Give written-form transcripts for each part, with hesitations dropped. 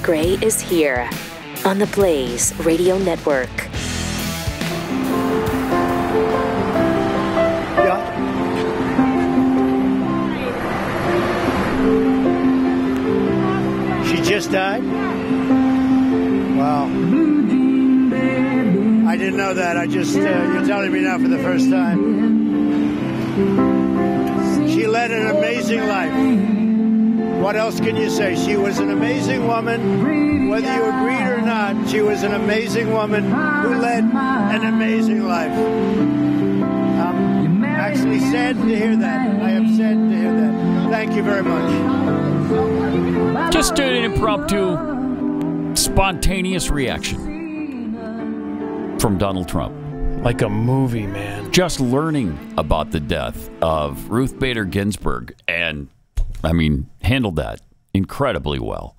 Gray is here on the Blaze Radio Network. She just died? Wow. I didn't know that. I just, you're telling me now for the first time. She led an amazing life. What else can you say? She was an amazing woman. Whether you agreed or not, she was an amazing woman who led an amazing life. I'm actually sad to hear that. I am sad to hear that. Thank you very much. Just an impromptu, spontaneous reaction from Donald Trump. Like a movie, man. Just learning about the death of Ruth Bader Ginsburg and, I mean, handled that incredibly well.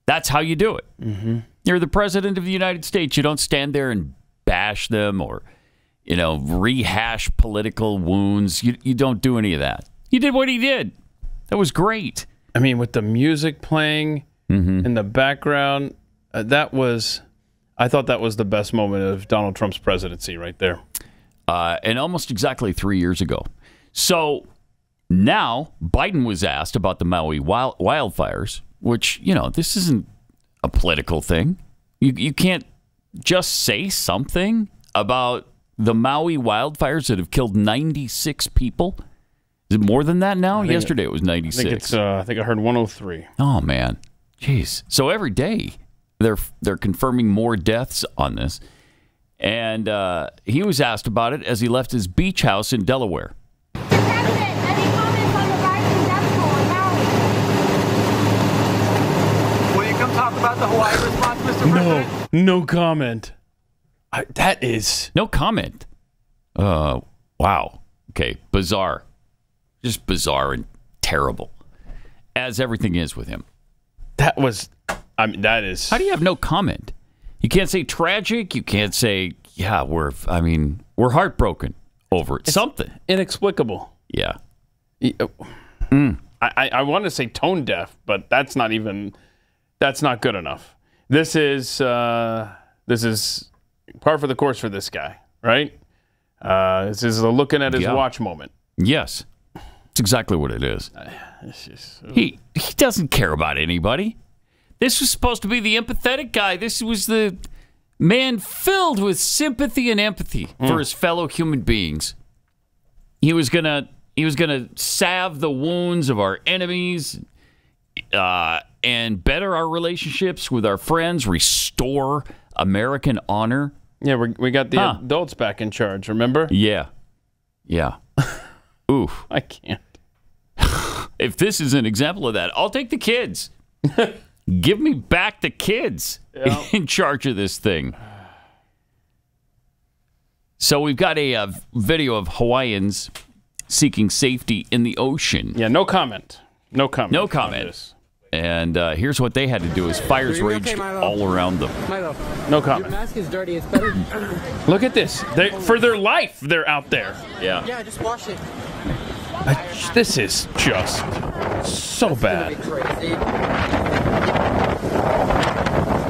That's how you do it. Mm-hmm. You're the president of the United States. You don't stand there and bash them or, you know, rehash political wounds. You don't do any of that. You did what he did. That was great. I mean, with the music playing in the background, I thought that was the best moment of Donald Trump's presidency right there. And almost exactly 3 years ago. So now Biden was asked about the Maui wildfires, which, you know, this isn't a political thing. You can't just say something about the Maui wildfires that have killed 96 people. Is it more than that now? Yesterday it was 96. I think I heard 103. Oh, man. Jeez. So every day they're confirming more deaths on this. And he was asked about it as he left his beach house in Delaware. President, any comments on the rising death toll in Maui? Will you come talk about the Hawaii response, Mr. President? No comment. That is... No comment. Wow. Okay, bizarre. Just bizarre and terrible. As everything is with him. That was... I mean, that is... How do you have no comment? You can't say tragic. You can't say, yeah, we're heartbroken over it. It's something. Inexplicable. Yeah. I want to say tone deaf, but that's not good enough. This is par for the course for this guy, right? This is a looking at his watch moment. Yes. It's exactly what it is. He doesn't care about anybody. This was supposed to be the empathetic guy. This was the man filled with sympathy and empathy for his fellow human beings. He was gonna salve the wounds of our enemies and better our relationships with our friends, restore American honor. Yeah, we got the adults back in charge, remember? Yeah. Oof. I can't. If this is an example of that, I'll take the kids. Give me back the kids in charge of this thing. So we've got a video of Hawaiians seeking safety in the ocean. Yeah, no comment. No comment. No comment. And here's what they had to do: is fires raged all around them. No comment. Your mask is dirty. It's better. Look at this. For their life, they're out there. Yeah. Yeah, just wash it. This is just so bad.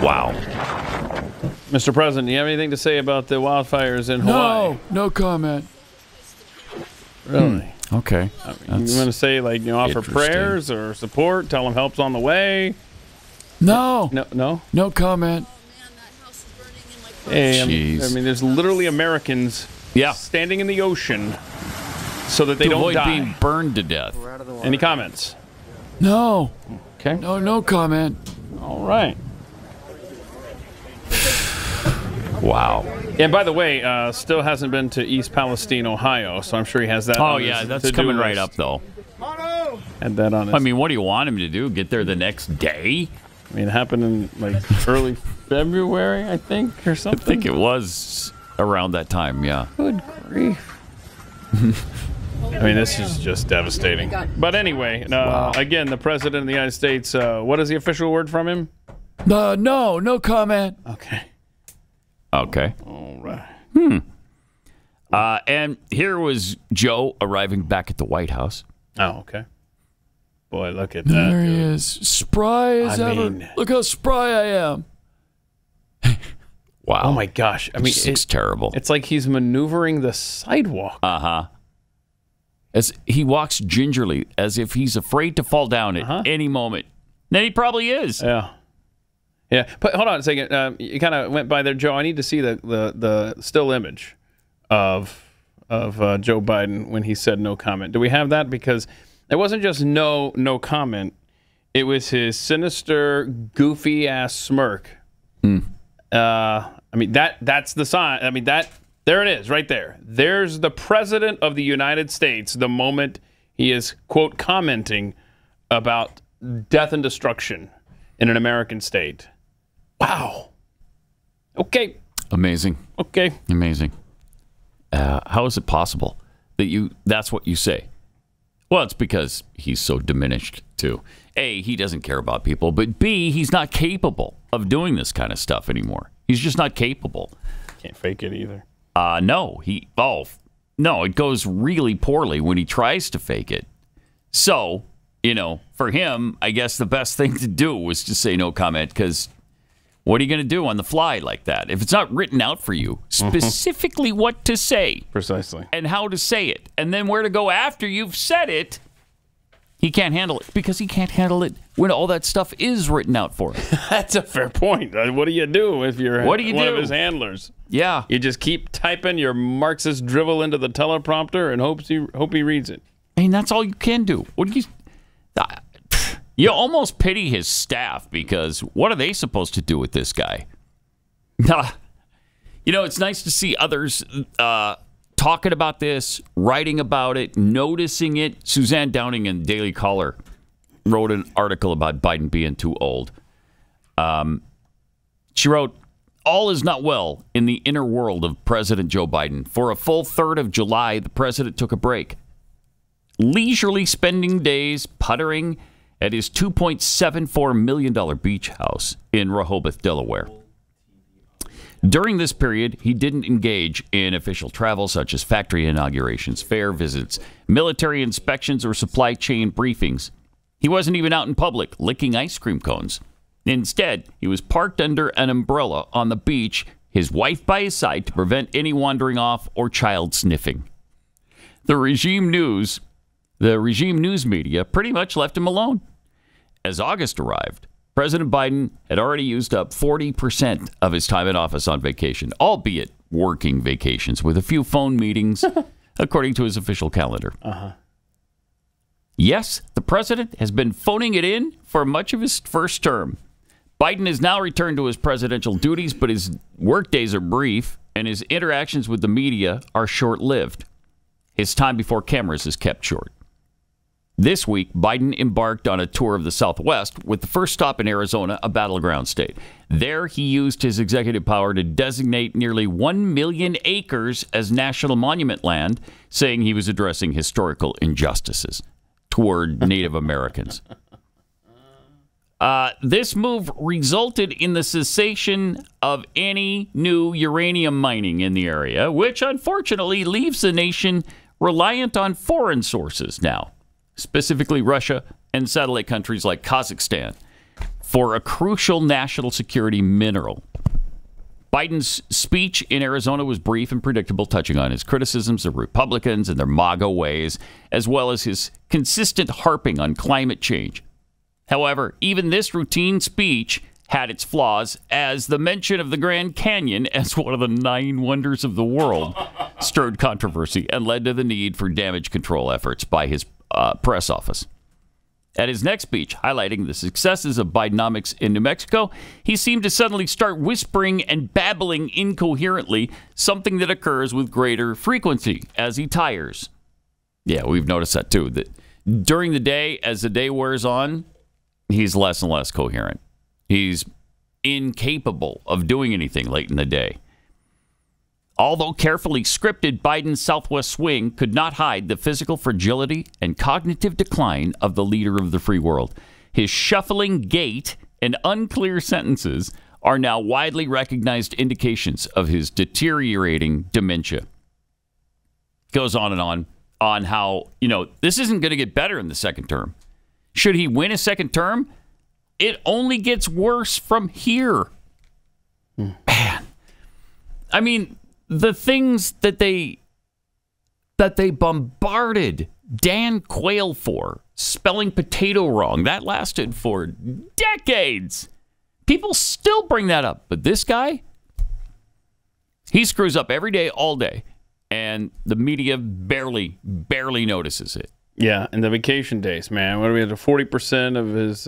Wow. Mr. President, do you have anything to say about the wildfires in Hawaii? No comment. Really? Okay. I mean, you want to say, like, offer prayers or support, tell them help's on the way? No. No comment. Hey, I mean, there's literally Americans standing in the ocean so that they don't avoid die. Being burned to death. Any comments? No. Okay. No comment. All right. Wow. And by the way, still hasn't been to East Palestine, Ohio, so I'm sure he has that. Oh, yeah, that's coming right up, though. And that on his... I mean, what do you want him to do? Get there the next day? I mean, it happened in, like, early February, I think, or something. I think it was around that time, yeah. Good grief. I mean, this is just devastating. But anyway, again, the President of the United States, what is the official word from him? No comment. Okay. All right. And here was Joe arriving back at the White House. Oh, okay. Boy, look at that. There he dude. is. Spry as ever. Look how spry I am. Wow. Oh, my gosh. I mean, it's terrible. It's like he's maneuvering the sidewalk. Uh-huh. As he walks gingerly, as if he's afraid to fall down at any moment. Then he probably is. Yeah. Yeah. But hold on a second. You kind of went by there, Joe. I need to see the still image of Joe Biden when he said no comment. Do we have that? Because it wasn't just no comment. It was his sinister, goofy ass smirk. I mean, that's the sign. I mean, there it is right there. There's the president of the United States the moment he is, quote, commenting about death and destruction in an American state. Wow. Okay. Amazing. Okay. Amazing. How is it possible that that's what you say? Well, it's because he's so diminished, too. A, he doesn't care about people, but B, he's not capable of doing this kind of stuff anymore. He's just not capable. Can't fake it either. No, it goes really poorly when he tries to fake it. So, for him, I guess the best thing to do was to say no comment, because what are you going to do on the fly like that? If it's not written out for you, specifically what to say. Precisely. And how to say it, and then where to go after you've said it, he can't handle it, because he can't handle it when all that stuff is written out for him. That's a fair point. What do you do if you're one of his handlers? Yeah. You just keep typing your Marxist drivel into the teleprompter and hope he reads it. I mean, that's all you can do. What do you almost pity his staff, because what are they supposed to do with this guy? It's nice to see others talking about this, writing about it, noticing it. Suzanne Downing in Daily Caller wrote an article about Biden being too old. She wrote, "All is not well in the inner world of President Joe Biden. For a full third of July, the president took a break, leisurely spending days puttering at his $2.74 million beach house in Rehoboth, Delaware. During this period, he didn't engage in official travel such as factory inaugurations, fair visits, military inspections, or supply chain briefings. He wasn't even out in public licking ice cream cones. Instead, he was parked under an umbrella on the beach, his wife by his side to prevent any wandering off or child sniffing. The regime news media pretty much left him alone. As August arrived, President Biden had already used up 40% of his time in office on vacation, albeit working vacations with a few phone meetings, according to his official calendar. Yes, the president has been phoning it in for much of his first term. Biden has now returned to his presidential duties, but his work days are brief, and his interactions with the media are short-lived. His time before cameras is kept short. This week, Biden embarked on a tour of the Southwest, with the first stop in Arizona, a battleground state. There, he used his executive power to designate nearly 1 million acres as national monument land, saying he was addressing historical injustices toward Native Americans. This move resulted in the cessation of any new uranium mining in the area, which unfortunately leaves the nation reliant on foreign sources now, specifically Russia and satellite countries like Kazakhstan, for a crucial national security mineral. Biden's speech in Arizona was brief and predictable, touching on his criticisms of Republicans and their MAGA ways, as well as his consistent harping on climate change. However, even this routine speech had its flaws, as the mention of the Grand Canyon as one of the 9 wonders of the world stirred controversy and led to the need for damage control efforts by his press office. At his next speech, highlighting the successes of Bidenomics in New Mexico, he seemed to suddenly start whispering and babbling incoherently, something that occurs with greater frequency as he tires. Yeah, we've noticed that too, that during the day, as the day wears on, he's less and less coherent. He's incapable of doing anything late in the day. Although carefully scripted, Biden's Southwest swing could not hide the physical fragility and cognitive decline of the leader of the free world. His shuffling gait and unclear sentences are now widely recognized indications of his deteriorating dementia. Goes on and on how, this isn't going to get better in the second term. Should he win a second term, it only gets worse from here. Man. I mean, the things that they bombarded Dan Quayle for, spelling potato wrong, that lasted for decades. People still bring that up. But this guy, he screws up every day, all day. And the media barely notices it. Yeah, and the vacation days, man. What do we have? 40% of his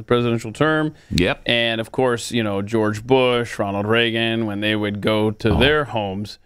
presidential term. Yep. And of course, George Bush, Ronald Reagan, when they would go to their homes,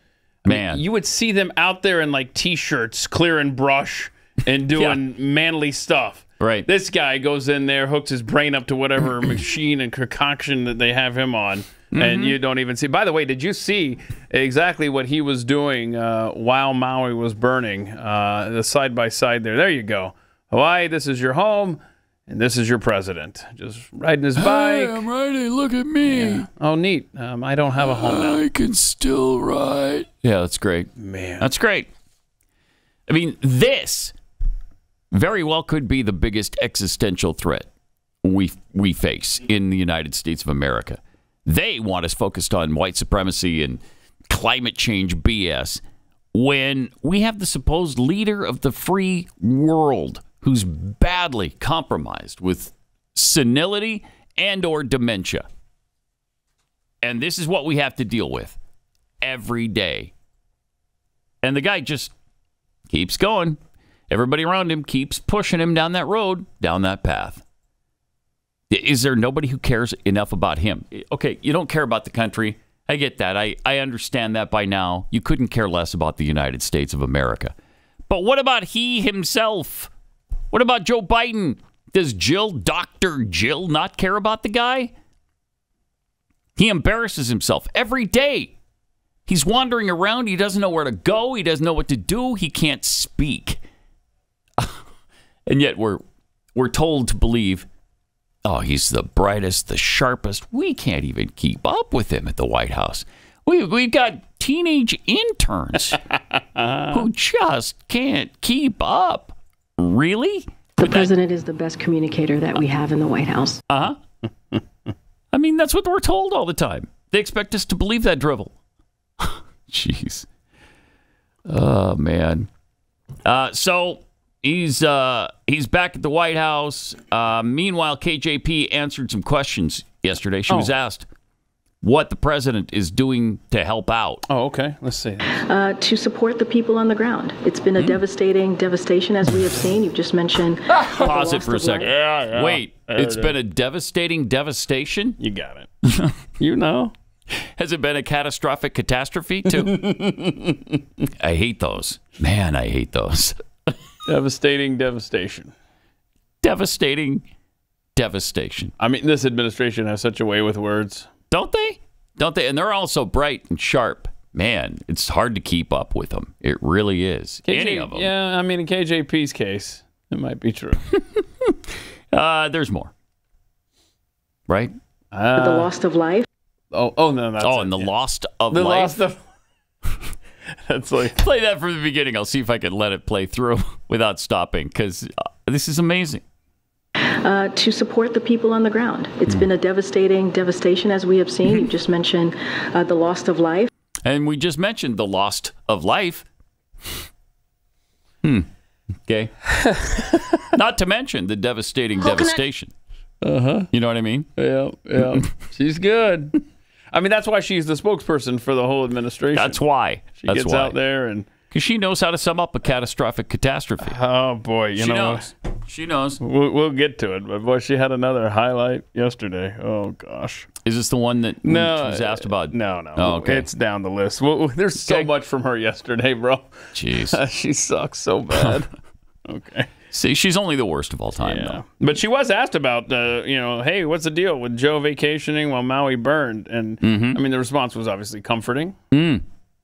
I mean, you would see them out there in like T-shirts, clearing brush and doing manly stuff. Right. This guy goes in there, hooks his brain up to whatever machine and concoction that they have him on. And you don't even see. By the way, did you see exactly what he was doing while Maui was burning? The side by side there. There you go. Hawaii, this is your home, and this is your president. Just riding his bike. Hey, I'm riding. Look at me. Yeah. Oh, neat. I don't have a home now. I can still ride. Yeah, that's great. Man. That's great. I mean, this very well could be the biggest existential threat we face in the United States of America. They want us focused on white supremacy and climate change BS when we have the supposed leader of the free world who's badly compromised with senility and or dementia. And this is what we have to deal with every day. And the guy just keeps going. Everybody around him keeps pushing him down that road, down that path. Is there nobody who cares enough about him? Okay, you don't care about the country. I get that. I understand that by now. You couldn't care less about the United States of America. But what about he himself? What about Joe Biden? Does Dr. Jill, not care about the guy? He embarrasses himself every day. He's wandering around. He doesn't know where to go. He doesn't know what to do. He can't speak. And yet we're told to believe, oh, he's the brightest, the sharpest. We can't even keep up with him at the White House. We've got teenage interns who just can't keep up. Really? The president is the best communicator that we have in the White House. Uh-huh. I mean, that's what we're told all the time. They expect us to believe that drivel. Jeez. Oh, man. So he's back at the White House. Meanwhile, KJP answered some questions yesterday. She was asked what the president is doing to help out. Oh, okay. Let's see. To support the people on the ground. It's been a devastation, as we have seen. You've just mentioned. Pause it for a second. Yeah. Wait, it's been a devastation? You got it. You know. Has it been a catastrophic catastrophe, too? I hate those. Man, I hate those. Devastation. Devastation. I mean, this administration has such a way with words. Don't they? And they're all so bright and sharp. Man, it's hard to keep up with them. It really is. Any of them. Yeah, I mean, in KJP's case, it might be true. There's more. Right? The loss of life. Oh no, that's and the loss of the life. loss of. That's like play that from the beginning. I'll see if I can let it play through without stopping because this is amazing. To support the people on the ground. It's been a devastation, as we have seen. You just mentioned the loss of life. And we just mentioned the loss of life. Okay. Not to mention the devastation. Uh-huh. You know what I mean? Yeah. She's good. I mean, that's why she's the spokesperson for the whole administration. That's why. She gets out there and... Because she knows how to sum up a catastrophic catastrophe. Oh, boy. She knows. She knows. We'll get to it. But, boy, she had another highlight yesterday. Oh, gosh. Is this the one that was asked about? No. Oh, okay. It's down the list. There's so much from her yesterday, bro. Jeez. She sucks so bad. Okay. See, she's only the worst of all time, though. But she was asked about, hey, what's the deal with Joe vacationing while Maui burned? And, I mean, the response was obviously comforting.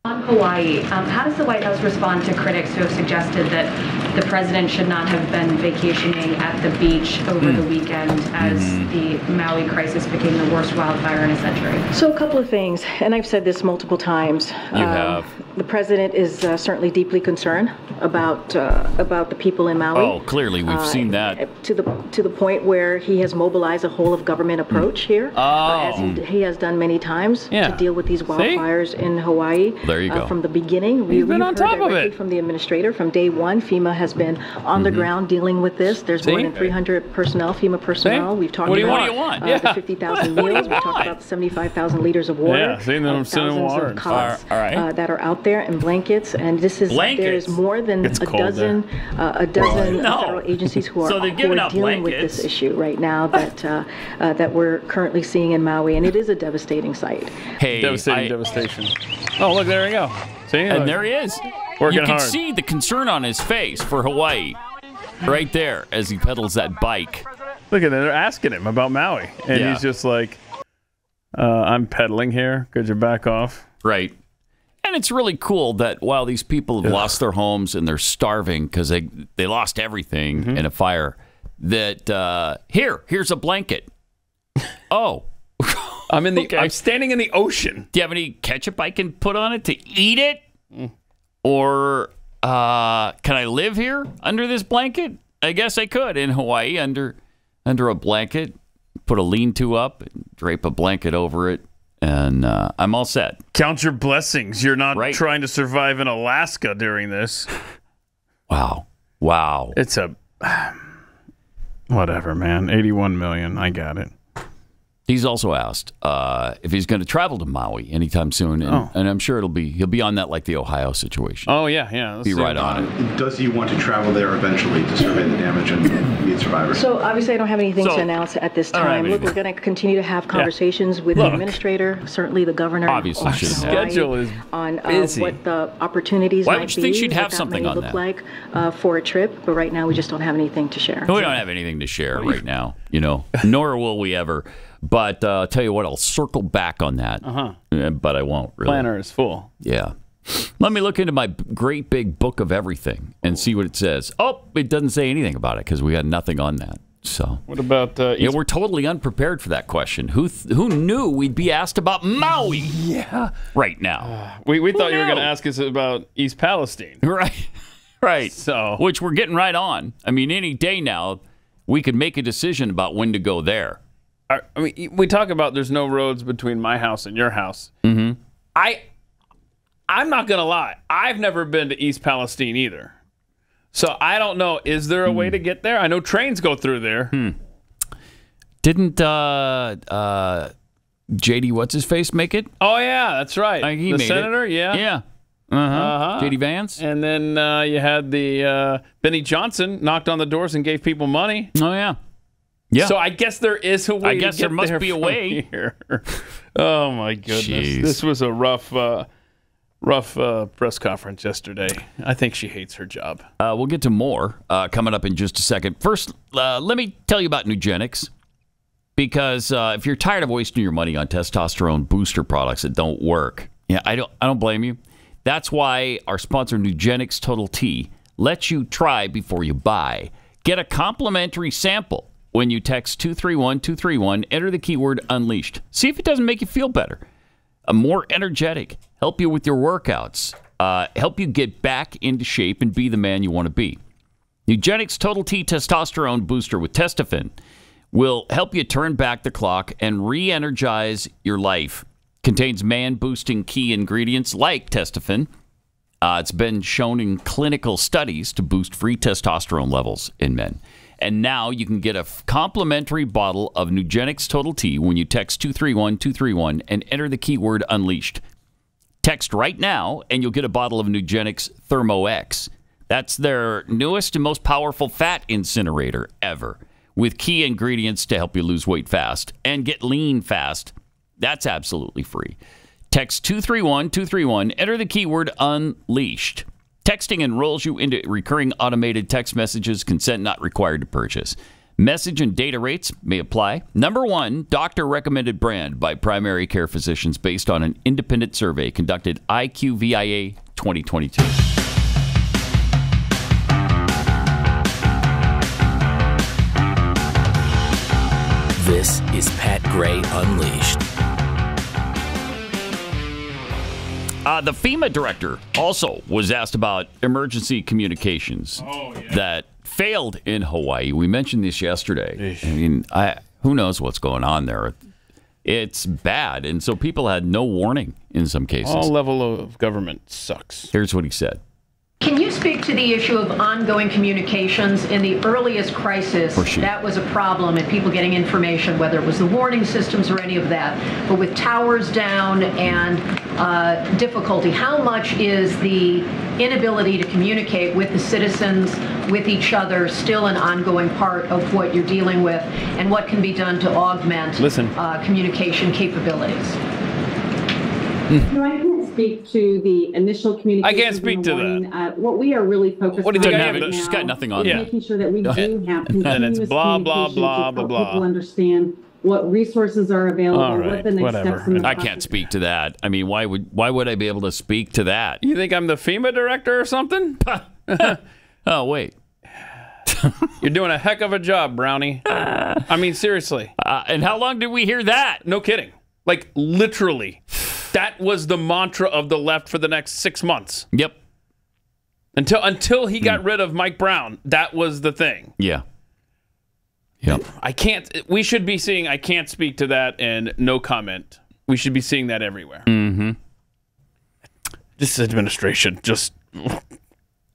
On Hawaii, how does the White House respond to critics who have suggested that the president should not have been vacationing at the beach over the weekend as the Maui crisis became the worst wildfire in a century. So a couple of things, and I've said this multiple times. You have. The president is certainly deeply concerned about the people in Maui. Oh, clearly we've seen that. To the point where he has mobilized a whole of government approach here, as he has done many times to deal with these wildfires in Hawaii. There you go. From the beginning, we've been on top of it. From the administrator, from day one, FEMA has been on the ground dealing with this. There's more than 300 personnel, FEMA personnel. We've talked about the 50,000 meals. We've talked about the 75,000 liters of water. Thousands of cots that are out there, and blankets. And this is there's more than a dozen federal agencies who are dealing with this issue right now that we're currently seeing in Maui, and it is a devastating sight. Hey, devastation. Oh, look, there we go. See, and there he is. Working you can hard. see the concern on his face for Hawaii, right there as he pedals that bike. Look at that. They're asking him about Maui, and he's just like, "I'm pedaling here. Could you back off?" Right. And it's really cool that while these people have lost their homes and they're starving because they lost everything in a fire, that here's a blanket. Oh. I'm standing in the ocean. Do you have any ketchup I can put on it to eat it? Or can I live here under this blanket? I guess I could in Hawaii under a blanket. Put a lean-to up, and drape a blanket over it, and I'm all set. Count your blessings. You're not trying to survive in Alaska during this. Wow. It's whatever, man. 81 million. I got it. He's also asked if he's going to travel to Maui anytime soon, and I'm sure he'll be on that like the Ohio situation. Oh yeah. Be right on it. Does he want to travel there eventually to survey the damage and meet survivors? So obviously, I don't have anything to announce at this time. Look, we're going to continue to have conversations with the administrator, certainly the governor. Obviously, schedule is on what the opportunities Why might would you be. think she'd have what that something may on look that? like for a trip, but right now we just don't have anything to share. We don't have anything to share right now, nor will we ever. But I'll tell you what, I'll circle back on that. But I won't, really. Planner is full. Yeah. Let me look into my great big book of everything and see what it says. Oh, it doesn't say anything about it because we had nothing on that. So what about we're totally unprepared for that question. Who knew we'd be asked about Maui? Yeah. Right now. We thought you were going to ask us about East Palestine. Right. So which we're getting right on. I mean, any day now we could make a decision about when to go there. I mean, we talk about there's no roads between my house and your house. Mm-hmm. I'm not going to lie. I've never been to East Palestine either. So I don't know. Is there a way to get there? I know trains go through there. Didn't J.D. What's-his-face make it? Oh, yeah, that's right. He the made senator, it. Yeah. J.D. Vance. And then you had the Benny Johnson knocked on the doors and gave people money. Oh, yeah. Yeah. So I guess there is a way. I guess to get there must be a way. Here. Oh my goodness! Jeez. This was a rough press conference yesterday. I think she hates her job. We'll get to more coming up in just a second. First, let me tell you about Nugenix, because if you're tired of wasting your money on testosterone booster products that don't work, I don't blame you. That's why our sponsor Nugenix Total T lets you try before you buy. Get a complimentary sample. When you text 231-231, enter the keyword unleashed. See if it doesn't make you feel better. More energetic, help you with your workouts, help you get back into shape and be the man you want to be. Nugenix Total T Testosterone Booster with Testofen will help you turn back the clock and re-energize your life. Contains man-boosting key ingredients like Testofen. It's been shown in clinical studies to boost free testosterone levels in men. And now you can get a complimentary bottle of Nugenix Total T when you text 231-231 and enter the keyword unleashed. Text right now and you'll get a bottle of Nugenix Thermo X. That's their newest and most powerful fat incinerator ever, with key ingredients to help you lose weight fast and get lean fast. That's absolutely free. Text 231-231, enter the keyword unleashed. Texting enrolls you into recurring automated text messages. Consent not required to purchase. Message and data rates may apply. Number one, doctor-recommended brand by primary care physicians based on an independent survey conducted IQVIA 2022. This is Pat Gray Unleashed. The FEMA director also was asked about emergency communications that failed in Hawaii. We mentioned this yesterday. I mean, who knows what's going on there? It's bad, and so people had no warning in some cases. All level of government sucks. Here's what he said. Can you speak to the issue of ongoing communications? In the earliest crisis, that was a problem and people getting information, whether it was the warning systems or any of that. But with towers down and difficulty, how much is the inability to communicate with the citizens, with each other, still an ongoing part of what you're dealing with, and what can be done to augment communication capabilities? No, I can't speak to the initial communication. I can't speak to that. What we are really focused on right now she's got nothing on is that. making sure that we do have continuous it's blah, blah, blah, blah, blah. People understand what resources are available, what the next steps in the I can't speak to that. I mean, why would I be able to speak to that? You think I'm the FEMA director or something? Oh, wait. You're doing a heck of a job, Brownie. I mean, seriously. And how long did we hear that? No kidding. Like, literally. That was the mantra of the left for the next 6 months. Yep. Until he got rid of Mike Brown, that was the thing. Yeah. Yep. We should be seeing I can't speak to that and no comment. We should be seeing that everywhere. Mm-hmm. This administration just...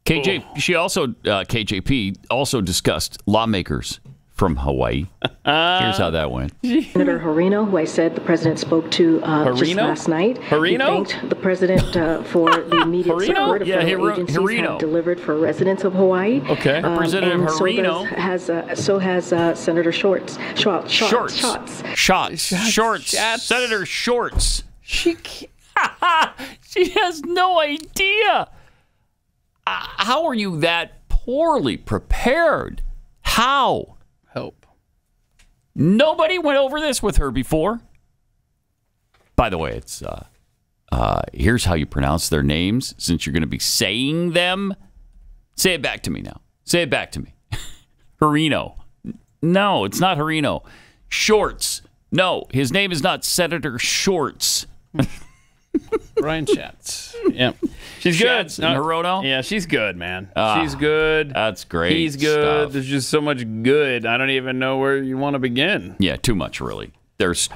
KJP also discussed lawmakers from Hawaii. Here's how that went. Senator Harino, who I said the president spoke to just last night. He thanked the president for the immediate support of federal agencies have delivered for residents of Hawaii. Okay. Representative Harino. So has Senator Shorts. Senator Shorts. She has no idea. How are you that poorly prepared? How? Help. Nobody went over this with her before. By the way, it's here's how you pronounce their names, since you're going to be saying them. Say it back to me now. Say it back to me. Harino. No, it's not Harino. Shorts. No, his name is not Senator Shorts. Brian Schatz. Yeah. She's good. Hirono? Yeah, she's good, man. She's good. That's great. He's good. Stuff. There's just so much good. I don't even know where you want to begin. Yeah, too much, really. There's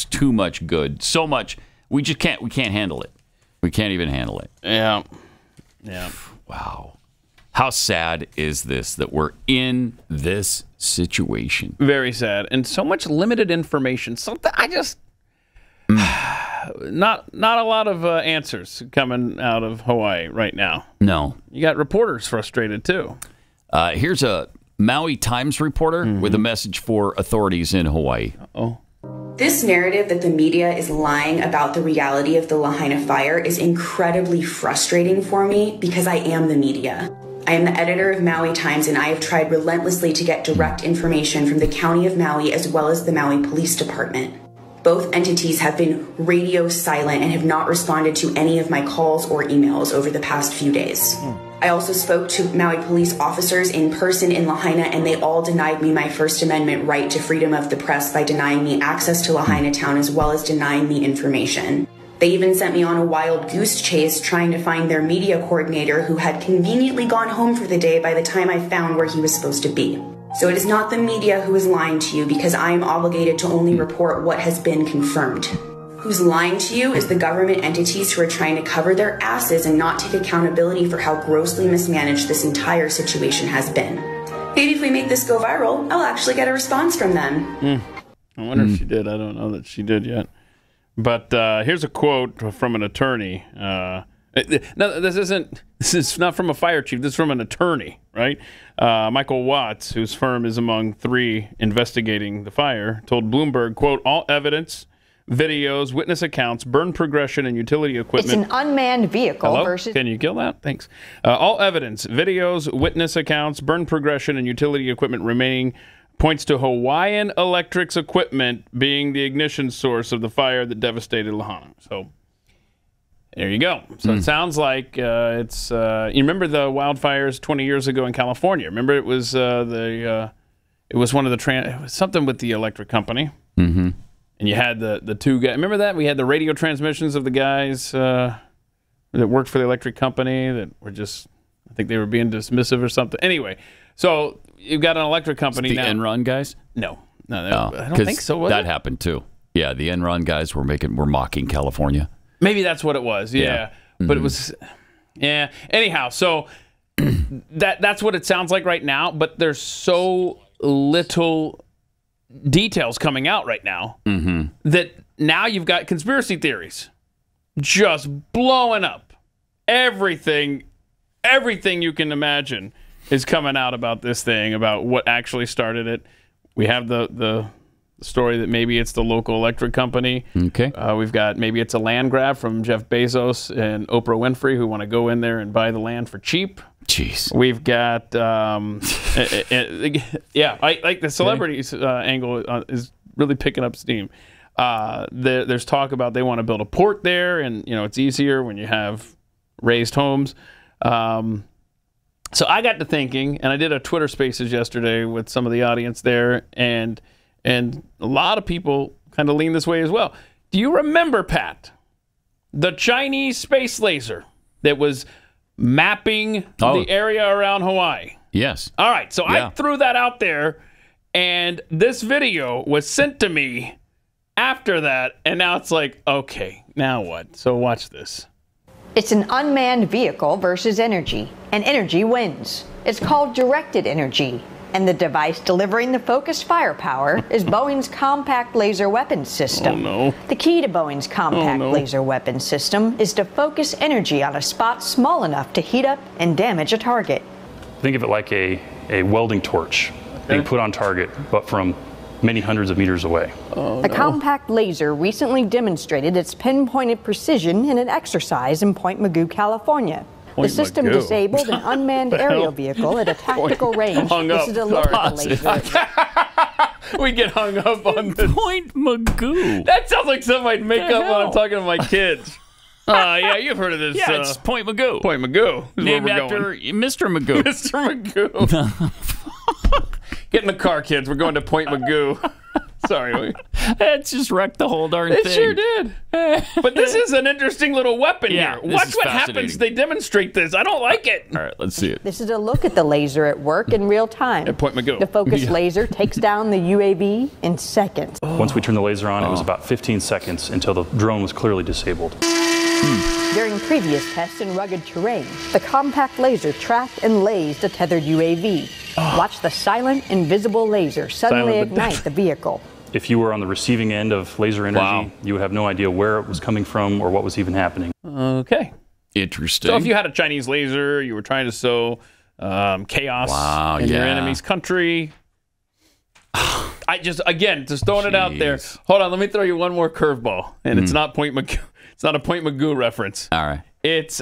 too much good. So much. We can't handle it. We can't even handle it. Yeah. Yeah. Wow. How sad is this that we're in this situation? Very sad. And so much limited information. Something I just... Not a lot of answers coming out of Hawaii right now. No. You got reporters frustrated, too. Here's a Maui Times reporter with a message for authorities in Hawaii. This narrative that the media is lying about the reality of the Lahaina fire is incredibly frustrating for me because I am the media. I am the editor of Maui Times, and I have tried relentlessly to get direct information from the County of Maui as well as the Maui Police Department. Both entities have been radio silent and have not responded to any of my calls or emails over the past few days. I also spoke to Maui police officers in person in Lahaina, and they all denied me my First Amendment right to freedom of the press by denying me access to Lahaina town as well as denying me information. They even sent me on a wild goose chase trying to find their media coordinator who had conveniently gone home for the day by the time I found where he was supposed to be. So it is not the media who is lying to you because I am obligated to only report what has been confirmed. Who's lying to you is the government entities who are trying to cover their asses and not take accountability for how grossly mismanaged this entire situation has been. Maybe if we make this go viral, I'll actually get a response from them. I wonder if she did. I don't know that she did yet. But here's a quote from an attorney. No, this is not from a fire chief. This is from an attorney, right? Michael Watts, whose firm is among 3 investigating the fire, told Bloomberg, quote, all evidence, videos, witness accounts, burn progression, and utility equipment. It's an unmanned vehicle versus... Can you kill that? Thanks. All evidence, videos, witness accounts, burn progression, and utility equipment remaining points to Hawaiian Electric's equipment being the ignition source of the fire that devastated Lahaina. So... there you go. So it sounds like it's... you remember the wildfires 20 years ago in California? Remember it was the It was one of the it was something with the electric company. Mm-hmm. And you had the two guys. Remember that? We had the radio transmissions of the guys that worked for the electric company that were just, I think they were being dismissive or something. Anyway, so you've got an electric company now. The Enron guys? No, I don't think so. That happened too. Yeah, the Enron guys were mocking California. Maybe that's what it was. Yeah. Mm-hmm. But it was, yeah. Anyhow, so that's what it sounds like right now. But there's so little details coming out right now that now you've got conspiracy theories just blowing up. Everything you can imagine is coming out about this thing, about what actually started it. We have the story that maybe it's the local electric company. Okay. We've got maybe it's a land grab from Jeff Bezos and Oprah Winfrey who want to go in there and buy the land for cheap. Jeez. We've got, I like the celebrities angle is really picking up steam. There's talk about they want to build a port there, and it's easier when you have raised homes. So I got to thinking, and I did a Twitter Spaces yesterday with some of the audience there, and a lot of people kind of lean this way as well. Do you remember, Pat, the Chinese space laser that was mapping the area around Hawaii? Yes. All right, so I threw that out there, and this video was sent to me after that, and now it's like, okay, now what? So watch this. It's an unmanned vehicle versus energy, and energy wins. It's called directed energy, and the device delivering the focused firepower is Boeing's compact laser weapons system. Oh, no. The key to Boeing's compact laser weapons system is to focus energy on a spot small enough to heat up and damage a target. Think of it like a welding torch being put on target, but from many hundreds of meters away. The compact laser recently demonstrated its pinpointed precision in an exercise in Point Mugu, California. The system disabled an unmanned aerial vehicle at a tactical range. This is a look at the laser. We get hung up on this. Point Mugu. That sounds like something I'd make up when I'm talking to my kids. Yeah, you've heard of this. Yeah, it's Point Mugu. Point Mugu. Named after Mr. Magoo. Mr. Magoo. Get in the car, kids. We're going to Point Mugu. Sorry. It just wrecked the whole darn thing. It sure did. But this is an interesting little weapon here. Watch what happens. They demonstrate this. I don't like it. All right, let's see it. This is a look at the laser at work in real time. At Point Mugu. The focused laser takes down the UAV in seconds. Once we turned the laser on, it was about 15 seconds until the drone was clearly disabled. During previous tests in rugged terrain, the compact laser tracked and lased a tethered UAV. Watch the silent, invisible laser suddenly ignite the vehicle. If you were on the receiving end of laser energy, you would have no idea where it was coming from or what was even happening. Okay. Interesting. So if you had a Chinese laser, you were trying to sow chaos in your enemy's country. Just throwing it out there. Hold on, let me throw you one more curveball. And it's not Point Mugu. It's not a Point Mugu reference. All right. It's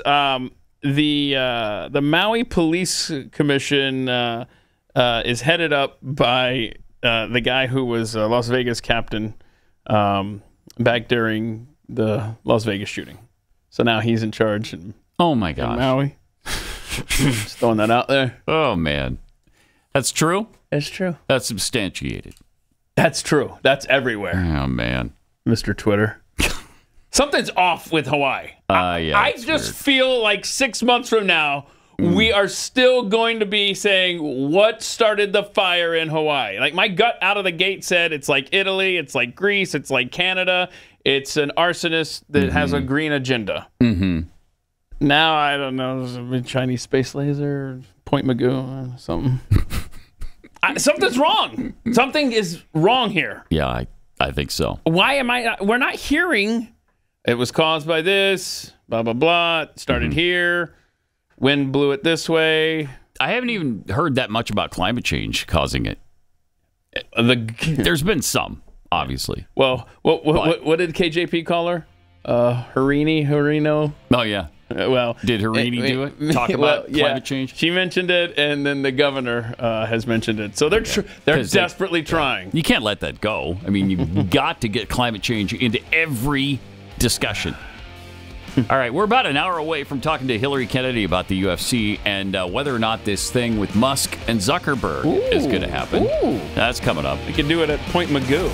the Maui Police Commission is headed up by the guy who was a Las Vegas captain back during the Las Vegas shooting. So now he's in charge. Oh my gosh. In Maui. Just throwing that out there. Oh man. That's true? It's true. That's substantiated. That's true. That's everywhere. Oh man. Mr. Twitter. Something's off with Hawaii. I just feel like 6 months from now, we are still going to be saying what started the fire in Hawaii. Like my gut out of the gate said it's like Italy, it's like Greece, it's like Canada. It's an arsonist that has a green agenda. Now, I don't know, a Chinese space laser, Point Mugu, something. Something's wrong. Something is wrong here. Yeah, I think so. Why am I not? We're not hearing it was caused by this, blah, blah, blah. It started here. Wind blew it this way. I haven't even heard that much about climate change causing it. There's been some, obviously. Well, what did KJP call her? Harino? Oh, yeah. Did Harini do it? Talk about climate change? She mentioned it, and then the governor has mentioned it. So they're desperately trying. You can't let that go. I mean, you've got to get climate change into every discussion. All right, we're about an hour away from talking to Hilary Kennedy about the UFC and whether or not this thing with Musk and Zuckerberg is going to happen. That's coming up. We can do it at Point Magoo.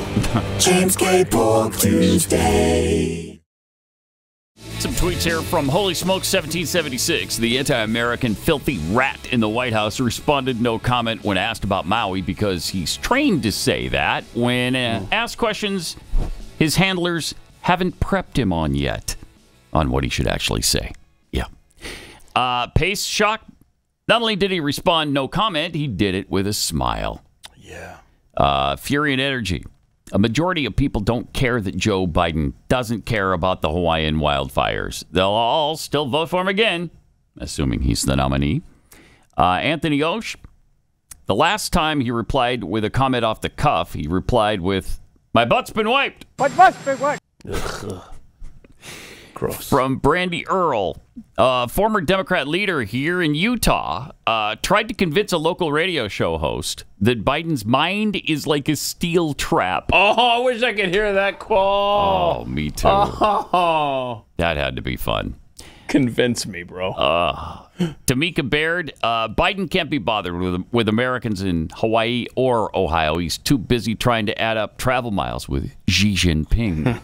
James K. Polk Tuesday. Some tweets here from Holy Smoke 1776. The anti-American filthy rat in the White House responded no comment when asked about Maui because he's trained to say that. When asked questions, his handlers haven't prepped him on yet on what he should actually say. Yeah. Pace shock. Not only did he respond no comment, he did it with a smile. Yeah. Fury and energy. A majority of people don't care that Joe Biden doesn't care about the Hawaiian wildfires. They'll all still vote for him again, assuming he's the nominee. Anthony Osh, the last time he replied with a comment off the cuff, he replied with, "My butt's been wiped." My butt's been wiped. Gross. From Brandy Earl, former Democrat leader here in Utah, tried to convince a local radio show host that Biden's mind is like a steel trap. Oh, I wish I could hear that call. Oh, me too. Oh. That had to be fun. Convince me, bro. Tamika Baird, Biden can't be bothered with Americans in Hawaii or Ohio. He's too busy trying to add up travel miles with Xi Jinping.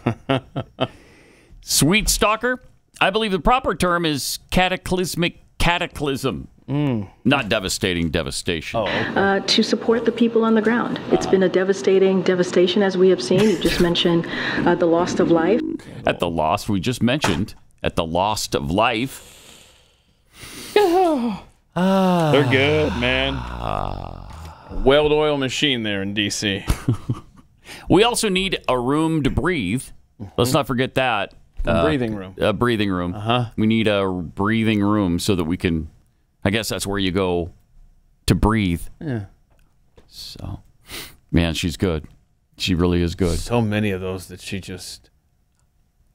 Sweet Stalker, I believe the proper term is cataclysmic cataclysm, not devastating devastation. Oh, okay. To support the people on the ground. It's been a devastation, as we have seen. You just mentioned the loss of life. At the loss we just mentioned, at the loss of life. They're good, man. Weld oil machine there in D.C. We also need a room to breathe. Let's not forget that. Breathing room. A breathing room. We need a breathing room so that we can, I guess that's where you go to breathe. Yeah. So, man, she's good. She really is good. So many of those that she just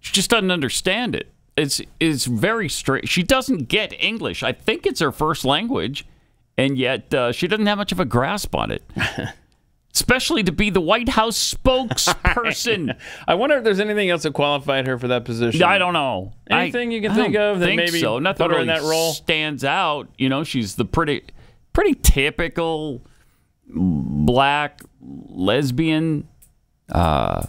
doesn't understand it. It's very straight. She doesn't get English. I think it's her first language, and yet she doesn't have much of a grasp on it. Especially to be the White House spokesperson. I wonder if there's anything else that qualified her for that position. I don't know. Anything you can think of that maybe so. Nothing put her really in that role stands out. You know, she's the pretty typical black lesbian. Is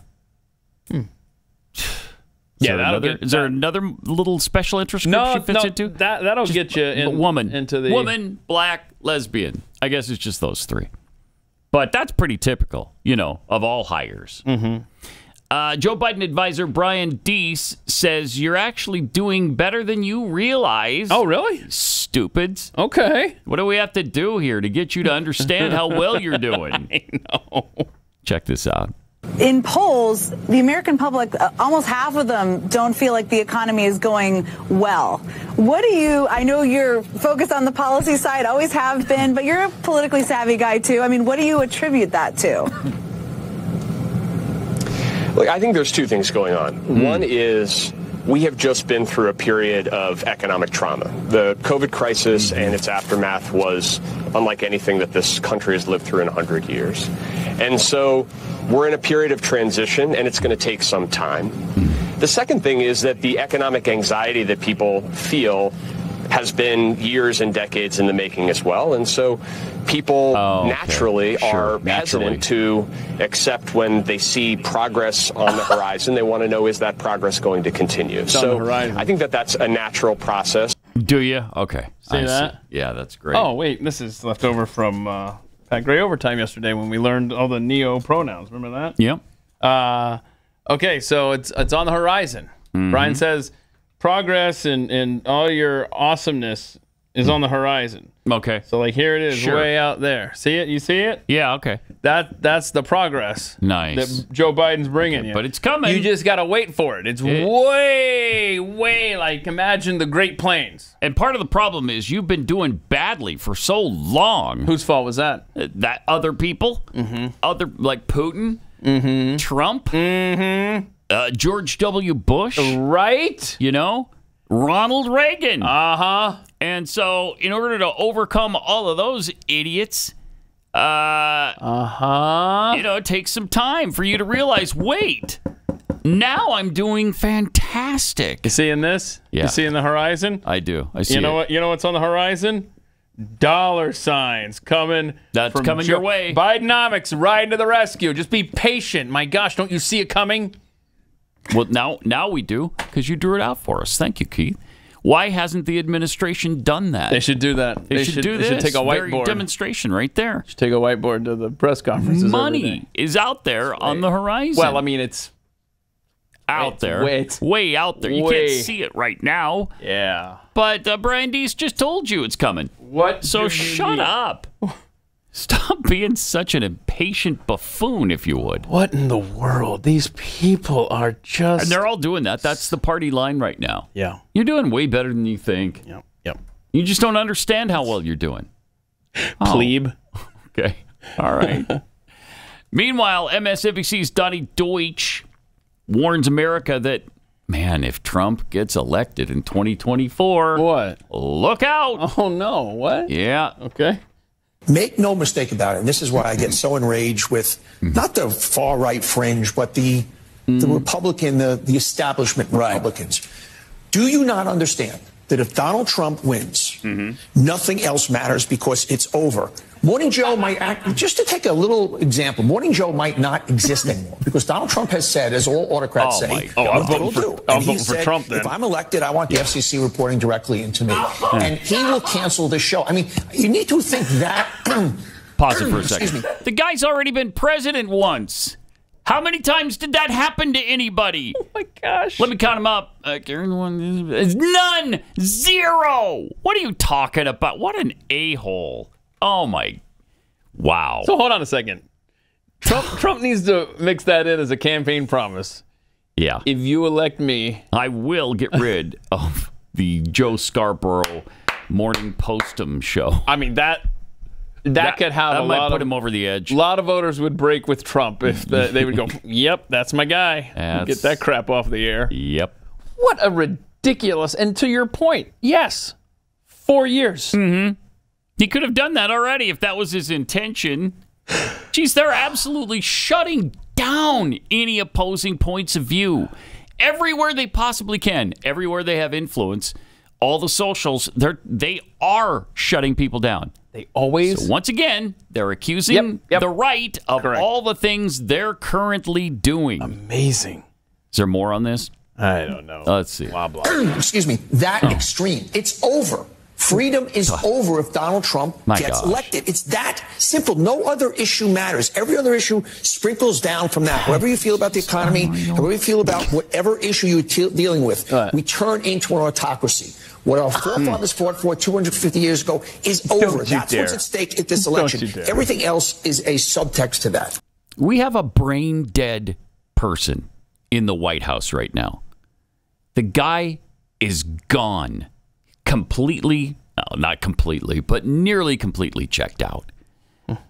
there another little special interest group she fits into? That'll get you into the woman, black, lesbian. I guess it's just those three. But that's pretty typical, of all hires. Mm-hmm. Joe Biden advisor Brian Deese says you're actually doing better than you realize. Oh, really? Stupids. Okay. What do we have to do here to get you to understand how well you're doing? I know. Check this out. In polls, the American public, almost half of them don't feel like the economy is going well. I know you're focused on the policy side, always have been, but you're a politically savvy guy too. I mean, what do you attribute that to? Look, I think there's two things going on. One is we have just been through a period of economic trauma. The COVID crisis and its aftermath was unlike anything that this country has lived through in 100 years. And so we're in a period of transition, and it's going to take some time. The second thing is that the economic anxiety that people feel has been years and decades in the making as well. And so people naturally are hesitant to accept when they see progress on the horizon. They want to know, is that progress going to continue? So I think that that's a natural process. Do you? Okay. See that? See. Yeah, that's great. Oh, wait. This is left over from Pat Gray Overtime yesterday when we learned all the neo pronouns. Remember that? Yep. Okay, so it's on the horizon. Mm-hmm. Brian says progress and all your awesomeness is on the horizon. Okay. So here it is, way out there. See it? You see it? Yeah, okay. That's the progress. Nice. That Joe Biden's bringing you. But it's coming. You just got to wait for it. It's way imagine the Great Plains. And part of the problem is you've been doing badly for so long. Whose fault was that? That other people. Mm-hmm. Other, like Putin. Mm-hmm. Trump. Mm-hmm. George W. Bush. Right. Ronald Reagan. Uh-huh. And so in order to overcome all of those idiots, it takes some time for you to realize, wait, Now I'm doing fantastic. You seeing this? Yeah. You seeing the horizon? I do. I see. You know it. what? You know what's on the horizon? Dollar signs coming. That's from coming your way. Bidenomics riding to the rescue. Just be patient. My gosh, don't you see it coming? Well, now we do, because you drew it out for us. Thank you, Keith. Why hasn't the administration done that? They should do that. They should do this. They should take a Very whiteboard. demonstration right there. Should take a whiteboard to the press conferences. Money is out there on the horizon. Well, I mean, it's out there. It's way out there. You way- can't see it right now. Yeah. But Brian Deese just told you it's coming. What? So shut up. Stop being such an impatient buffoon, if you would. What in the world? These people are just... And they're all doing that. That's the party line right now. Yeah. You're doing way better than you think. Yep. You just don't understand how well you're doing. Plebe. Okay. All right. Meanwhile, MSNBC's Donnie Deutsch warns America that, man, if Trump gets elected in 2024... What? Look out. Oh, no. What? Yeah. Okay. Make no mistake about it, and this is why I get so enraged with not the far-right fringe, but the Republican, the establishment Republicans. Do you not understand that if Donald Trump wins, nothing else matters because it's over? Morning Joe might act, just to take a little example, Morning Joe might not exist anymore because Donald Trump has said, as all autocrats say, I'm what they will voting do. I'm And he voting for said, Trump then. if I'm elected, I want the FCC reporting directly into me. And he will cancel the show. I mean, you need to think that. Pause it for a second. Excuse me. The guy's already been president once. How many times did that happen to anybody? Oh, my gosh. Let me count them up. None. Zero. What are you talking about? What an a-hole. Oh, my. Wow. So hold on a second. Trump needs to mix that in as a campaign promise. Yeah. If you elect me, I will get rid of the Joe Scarborough Morning Postum show. I mean, that could have that a might lot put of him over the edge. A lot of voters would break with Trump if they would go, yep, that's my guy. Get that crap off the air. Yep. What a ridiculous, and to your point, yes, 4 years. Mm-hmm. He could have done that already if that was his intention. Geez, they're absolutely shutting down any opposing points of view. Everywhere they possibly can, everywhere they have influence, all the socials, they are shutting people down. They always... So once again, they're accusing the right of all the things they're currently doing. Amazing. Is there more on this? I don't know. Let's see. Blah, blah. Excuse me, that extreme. It's over. Freedom is over if Donald Trump gets elected. It's that simple. No other issue matters. Every other issue sprinkles down from that. Whatever you feel about the economy, however you feel about whatever issue you're dealing with, we turn into an autocracy. What our forefathers fought for 250 years ago is over. That's what's at stake at this election. Everything else is a subtext to that. We have a brain-dead person in the White House right now. The guy is gone. Completely, not completely, but nearly completely checked out.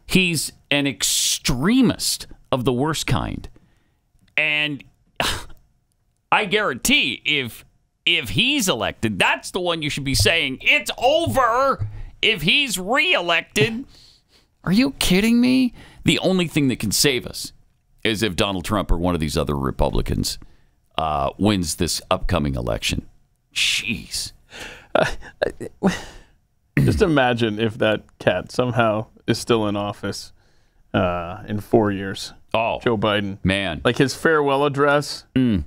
He's an extremist of the worst kind. And I guarantee if he's elected, that's the one you should be saying, it's over if he's reelected. Are you kidding me? The only thing that can save us is if Donald Trump or one of these other Republicans wins this upcoming election. Jeez. Just imagine if that cat somehow is still in office in 4 years. Oh, Joe Biden. Man. Like his farewell address. He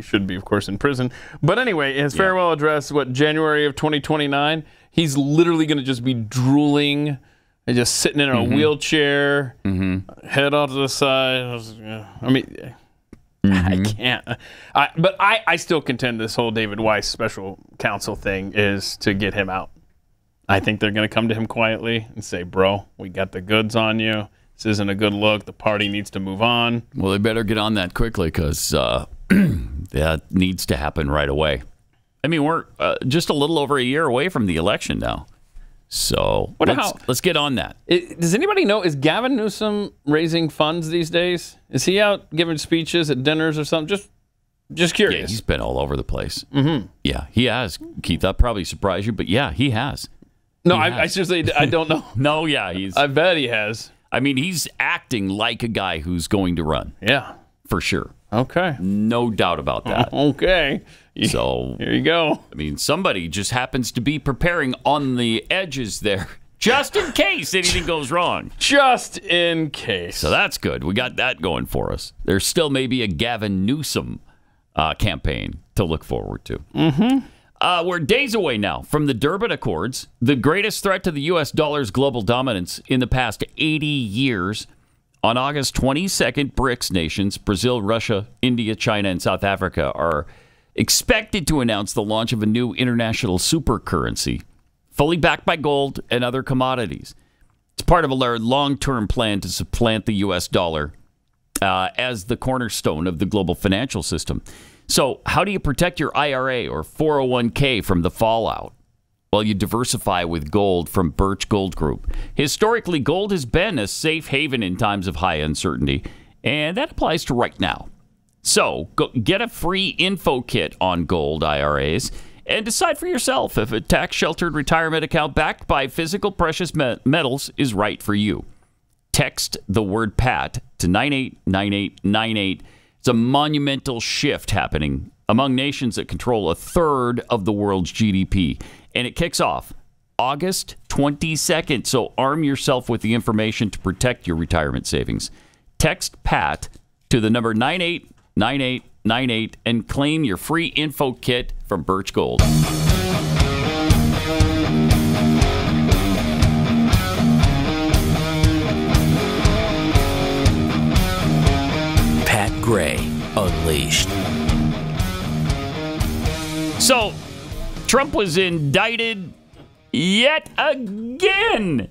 should be, of course, in prison. But anyway, his farewell address, January of 2029, he's literally going to just be drooling and just sitting in a wheelchair, head off to the side. I mean... I can't. But I still contend this whole David Weiss special counsel thing is to get him out. I think they're going to come to him quietly and say, bro, we got the goods on you. This isn't a good look. The party needs to move on. Well, they better get on that quickly because that needs to happen right away. I mean, we're just a little over a year away from the election now. So let's get on that. Does anybody know, is Gavin Newsom raising funds these days? Is he out giving speeches at dinners or something? Just curious. Yeah, he's been all over the place. Yeah, he has. Keith, that probably surprised you, but yeah, he has. No, I seriously, I don't know. No, yeah, I bet he has. I mean, he's acting like a guy who's going to run. Yeah. For sure. Okay. No doubt about that. Okay. So here you go. I mean, somebody just happens to be preparing on the edges there, just in case anything goes wrong. Just in case. So that's good. We got that going for us. There's still maybe a Gavin Newsom campaign to look forward to. Mm-hmm. We're days away now from the Durban Accords, the greatest threat to the U.S. dollar's global dominance in the past 80 years. On August 22nd, BRICS nations, Brazil, Russia, India, China, and South Africa, are expected to announce the launch of a new international super currency, fully backed by gold and other commodities. It's part of a long-term plan to supplant the U.S. dollar as the cornerstone of the global financial system. So how do you protect your IRA or 401k from the fallout? Well, you diversify with gold from Birch Gold Group. Historically, gold has been a safe haven in times of high uncertainty, and that applies to right now. So get a free info kit on gold IRAs and decide for yourself if a tax-sheltered retirement account backed by physical precious metals is right for you. Text the word PAT to 989898. It's a monumental shift happening among nations that control a third of the world's GDP. And it kicks off August 22nd. So arm yourself with the information to protect your retirement savings. Text PAT to the number 989898 and claim your free info kit from Birch Gold. Pat Gray Unleashed. So, Trump was indicted yet again.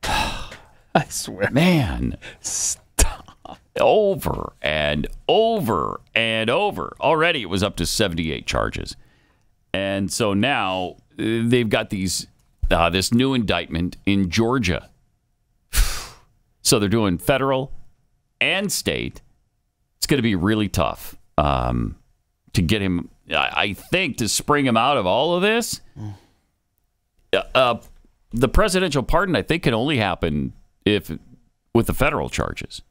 I swear. Man, stop. Over and over and over. Already it was up to 78 charges. And so now they've got this new indictment in Georgia. So they're doing federal and state. It's going to be really tough to get him, I think, to spring him out of all of this. The presidential pardon, I think, can only happen with the federal charges,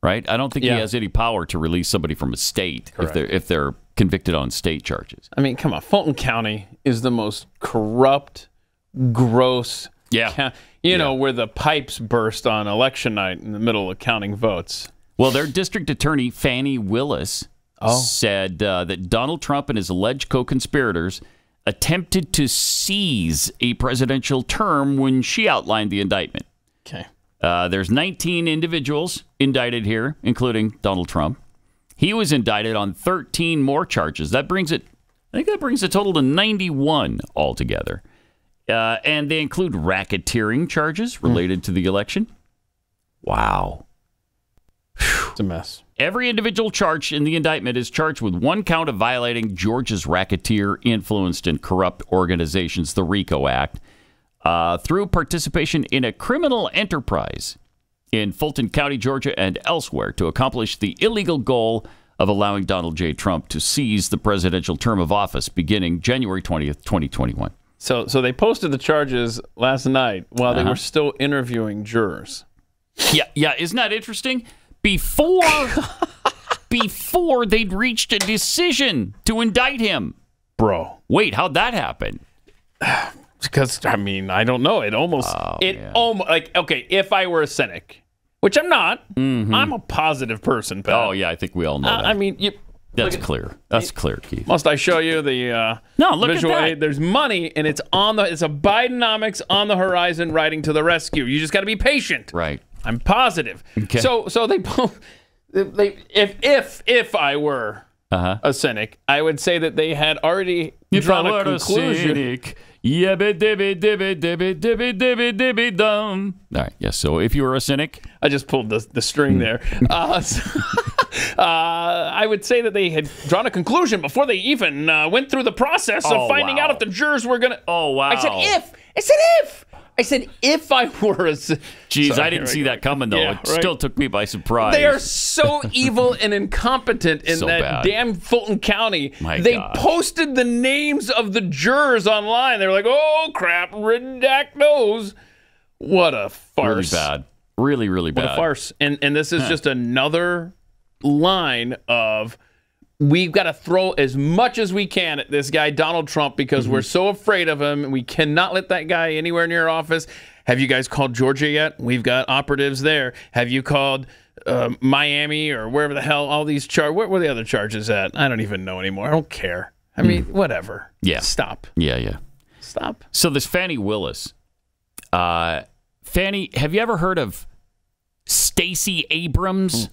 right? I don't think he has any power to release somebody from a state if they're convicted on state charges. I mean, come on. Fulton County is the most corrupt, gross county. You know, where the pipes burst on election night in the middle of counting votes. Well, their district attorney, Fannie Willis, said that Donald Trump and his alleged co-conspirators attempted to seize a presidential term when she outlined the indictment. Okay. There's 19 individuals indicted here, including Donald Trump. He was indicted on 13 more charges. I think that brings a total to 91 altogether. And they include racketeering charges related to the election. Wow. It's a mess. Every individual charged in the indictment is charged with one count of violating Georgia's Racketeer Influenced and Corrupt Organizations, the RICO Act, through participation in a criminal enterprise in Fulton County, Georgia, and elsewhere to accomplish the illegal goal of allowing Donald J. Trump to seize the presidential term of office beginning January 20th, 2021. So they posted the charges last night while they were still interviewing jurors. Yeah, isn't that interesting? Before they'd reached a decision to indict him. Bro. Wait, how'd that happen? Because, I mean, I don't know. It almost, okay, if I were a cynic, which I'm not, I'm a positive person, Pat. Oh, yeah, I think we all know that. I mean, that's clear. That's clear, Keith. Must I show you the look visual at that. aid? There's money, and it's a Bidenomics on the horizon riding to the rescue. You just got to be patient. Right. I'm positive. Okay. So they if I were a cynic, I would say that they had already drawn a conclusion. All right. Yes. So if you were a cynic, I just pulled the string there. I would say that they had drawn a conclusion before they even went through the process of finding out if the jurors were going to. Oh wow! I said if I were a... Jeez, I didn't see that coming, though. It still took me by surprise. They are so evil and incompetent in that damn Fulton County. They posted the names of the jurors online. They were like, oh, crap, redact those. What a farce. Really bad. Really, really bad. What a farce. And this is just another line of we've got to throw as much as we can at this guy, Donald Trump, because we're so afraid of him, and we cannot let that guy anywhere near office. Have you guys called Georgia yet? We've got operatives there. Have you called Miami or wherever the hell all these charges? Where were the other charges at? I don't even know anymore. I don't care. I mean, whatever. Yeah. Stop. Yeah. Stop. So this Fannie Willis. Fannie, have you ever heard of Stacey Abrams?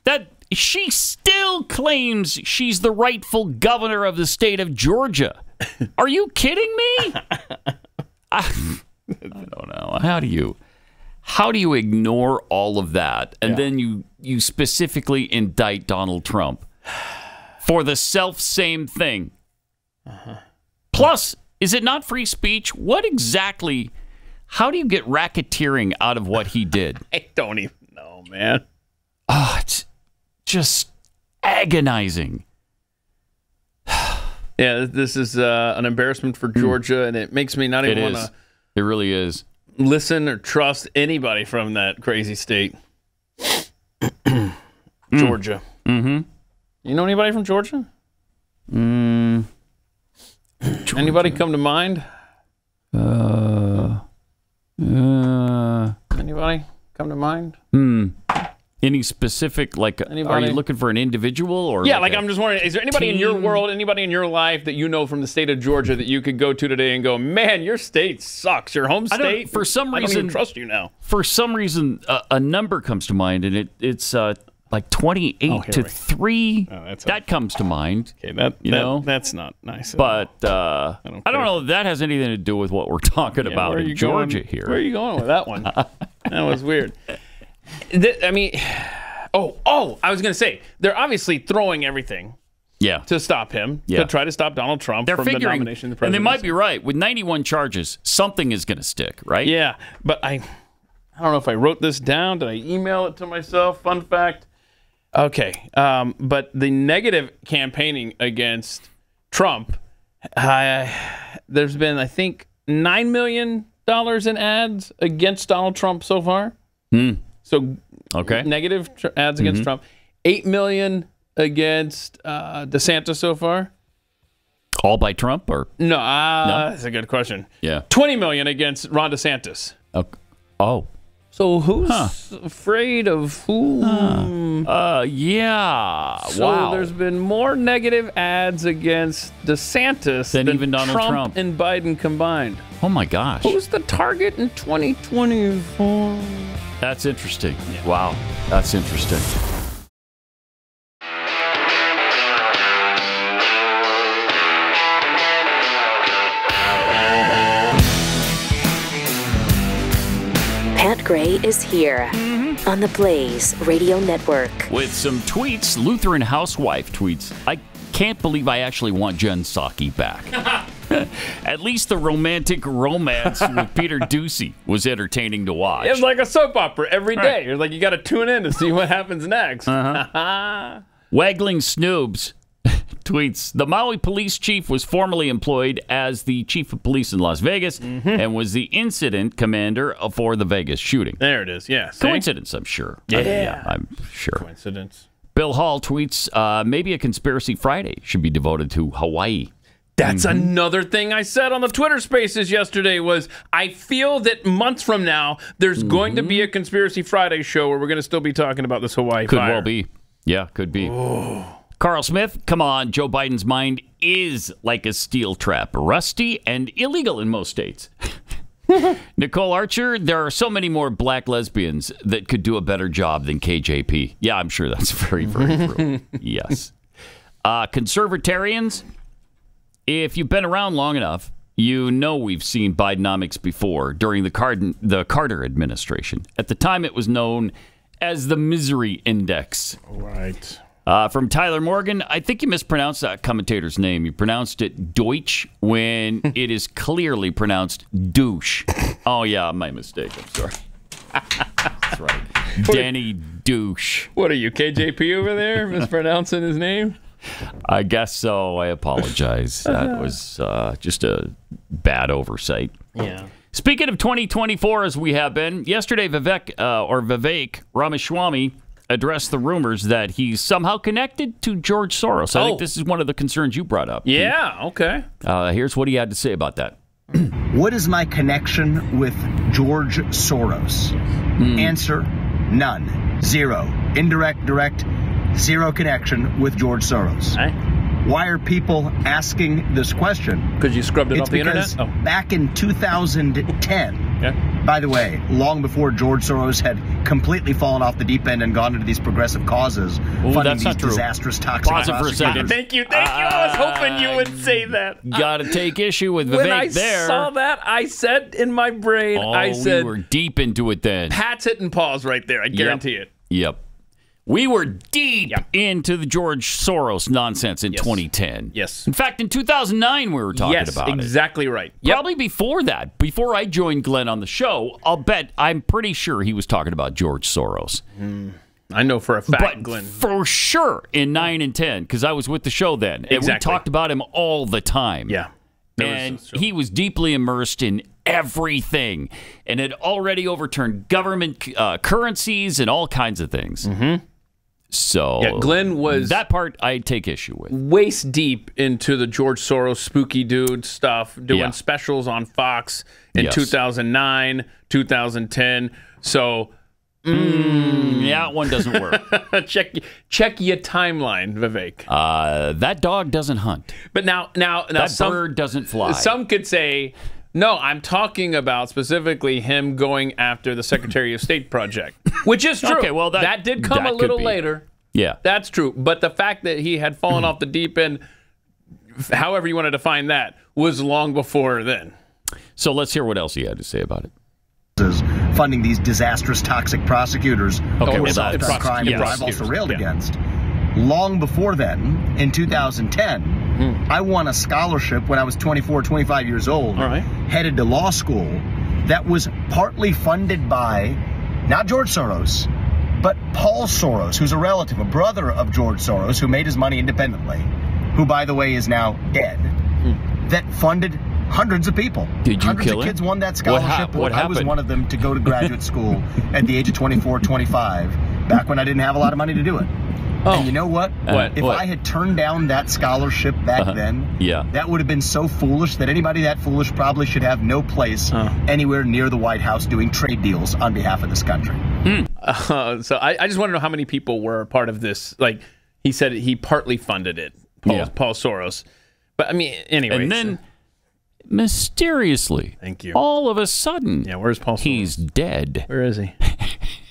That she still claims she's the rightful governor of the state of Georgia. Are you kidding me? I don't know. How do you ignore all of that and then you specifically indict Donald Trump for the self-same thing? Plus, is it not free speech? What exactly? How do you get racketeering out of what he did? I don't even know, man. Oh, it's just agonizing. Yeah, this is an embarrassment for Georgia, and it makes me not even want to. It really is. Listen or trust anybody from that crazy state. Georgia. You know anybody from Georgia? Georgia. Anybody come to mind? Anybody come to mind? Any specific, like, are you looking for an individual? Or yeah, I'm just wondering, is there anybody in your world, anybody in your life that you know from the state of Georgia that you could go to today and go, man, your state sucks, your home state? For some reason, I don't even trust you now. For some reason, a number comes to mind, and it's like 28 to 3. That comes to mind. Okay, that's not nice. But I don't know if that has anything to do with what we're talking about in Georgia here. Where are you going with that one? That was weird. I mean, I was going to say, they're obviously throwing everything to stop him, to try to stop Donald Trump from the nomination of the presidency. And they might be right. With 91 charges, something is going to stick, right? Yeah, but I don't know if I wrote this down. Did I email it to myself? Fun fact. Okay, but the negative campaigning against Trump, there's been, I think, $9 million in ads against Donald Trump so far. So, negative ads against Trump. $8 million against DeSantis so far. All by Trump, or no? That's a good question. Yeah, $20 million against Ron DeSantis. Oh, so who's afraid of who? Yeah. So there's been more negative ads against DeSantis than even Donald Trump and Biden combined. Oh my gosh! Who's the target in 2024? That's interesting. Yeah. Wow, that's interesting. Pat Gray is here on the Blaze Radio Network. With some tweets, Lutheran housewife tweets. I can't believe I actually want Jen Psaki back. At least the romantic romance with Peter Ducey was entertaining to watch. It's like a soap opera every day. You're like, you got to tune in to see what happens next. Waggling Snoobs tweets, the Maui police chief was formerly employed as the chief of police in Las Vegas and was the incident commander for the Vegas shooting. There it is, yeah. Coincidence, I'm sure. Yeah. I'm sure. Coincidence. Bill Hall tweets, maybe a Conspiracy Friday should be devoted to Hawaii. That's another thing I said on the Twitter Spaces yesterday was I feel that months from now there's going to be a Conspiracy Friday show where we're going to still be talking about this Hawaii fire. Could well be. Yeah, could be. Carl Smith, come on. Joe Biden's mind is like a steel trap, rusty and illegal in most states. Nicole Archer, there are so many more black lesbians that could do a better job than KJP. Yeah, I'm sure that's very, very true. Yes. Conservatarians, if you've been around long enough, you know we've seen Bidenomics before during the Carter administration. At the time, it was known as the Misery Index. Right. From Tyler Morgan, I think you mispronounced that commentator's name. You pronounced it Deutsch when it is clearly pronounced douche. Oh, yeah, my mistake. I'm sorry. That's right. Danny Douche. What are you, KJP over there, mispronouncing his name? I guess so. I apologize. That was just a bad oversight. Yeah. Speaking of 2024, as we have been, yesterday Vivek Ramaswamy address the rumors that he's somehow connected to George Soros. I think this is one of the concerns you brought up. Yeah, okay. Here's what he had to say about that. What is my connection with George Soros? Answer, none. Zero. Indirect, direct, zero connection with George Soros. Why are people asking this question? Because you scrubbed it off the internet? Back in 2010, by the way, long before George Soros had completely fallen off the deep end and gone into these progressive causes, funding these disastrous toxic prosecutors. Thank you. I was hoping you would say that. Got to take issue with Vivek there. When I saw that, I said in my brain, I said... we were deep into it then. Pat's hitting pause right there. I guarantee it. Yep. We were deep into the George Soros nonsense in 2010. Yes. In fact, in 2009, we were talking about it. Exactly right. Probably before that, before I joined Glenn on the show, I'm pretty sure he was talking about George Soros. I know for a fact, but Glenn. For sure in 9 and 10, because I was with the show then. And we talked about him all the time. Yeah. And he was deeply immersed in everything and had already overturned government currencies and all kinds of things. So Glenn was... That part I take issue with. Waist deep into the George Soros spooky dude stuff, doing specials on Fox in 2009, 2010. So... that one doesn't work. check your timeline, Vivek. That dog doesn't hunt. But now that bird doesn't fly. Some could say, no, I'm talking about specifically him going after the Secretary of State project, which is true. Okay, well, that did come a little later. Yeah. That's true. But the fact that he had fallen off the deep end, however you want to define that, was long before then. So let's hear what else he had to say about it. Funding these disastrous toxic prosecutors. Okay, well, that's crime that I've also railed against. Long before then, in 2010, I won a scholarship when I was 24, 25 years old, headed to law school, that was partly funded by, not George Soros, but Paul Soros, who's a relative, a brother of George Soros, who made his money independently, who, by the way, is now dead, that funded hundreds of people. Did you Hundreds kill of him? kids won that scholarship. What I was happened? one of them to go to graduate school at the age of 24, 25, back when I didn't have a lot of money to do it. And you know what? If I had turned down that scholarship back then, that would have been so foolish that anybody that foolish probably should have no place anywhere near the White House doing trade deals on behalf of this country. So I just want to know how many people were a part of this. Like, he said he partly funded it, Paul Soros. But, I mean, anyway. And then, mysteriously, thank you, all of a sudden, where's Paul Soros? He's dead. Where is he?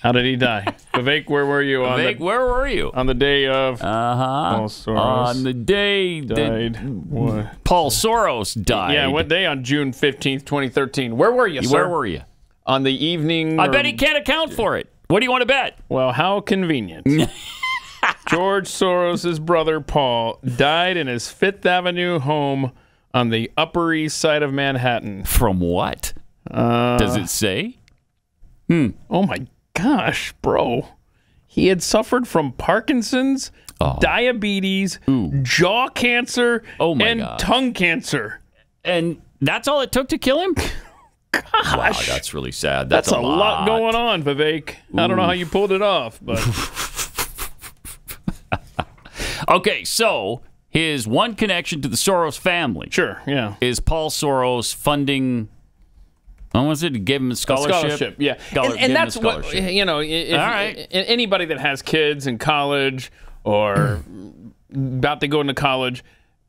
How did he die? Vivek, where were you? Where were you? On the day of Paul Soros. On the day that Paul Soros died. Yeah, what day? On June 15th, 2013. Where were you, sir? Where were you? On the evening... I bet he can't account for it. What do you want to bet? Well, how convenient. George Soros' brother, Paul, died in his Fifth Avenue home on the Upper East Side of Manhattan. From what? Does it say? Oh, my gosh, bro. He had suffered from Parkinson's, diabetes, jaw cancer, and tongue cancer. And that's all it took to kill him? Gosh. Wow, that's really sad. That's a lot going on, Vivek. I don't know how you pulled it off, but... Okay, so his one connection to the Soros family is Paul Soros funding... What was it? He gave him a scholarship? Yeah. And that's what, you know, anybody that has kids in college or about to go into college,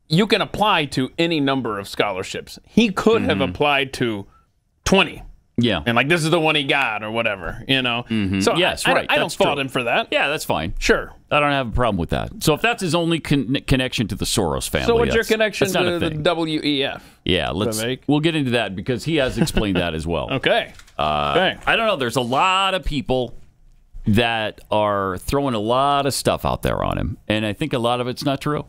you can apply to any number of scholarships. He could have applied to 20. Yeah. And like, this is the one he got or whatever, you know? So yes, I don't fault him for that. Yeah, that's fine. Sure. I don't have a problem with that. So if that's his only connection to the Soros family, so what's your connection to the WEF? Yeah, we'll get into that because he has explained that as well. Okay. I don't know. There's a lot of people that are throwing a lot of stuff out there on him, and I think a lot of it's not true.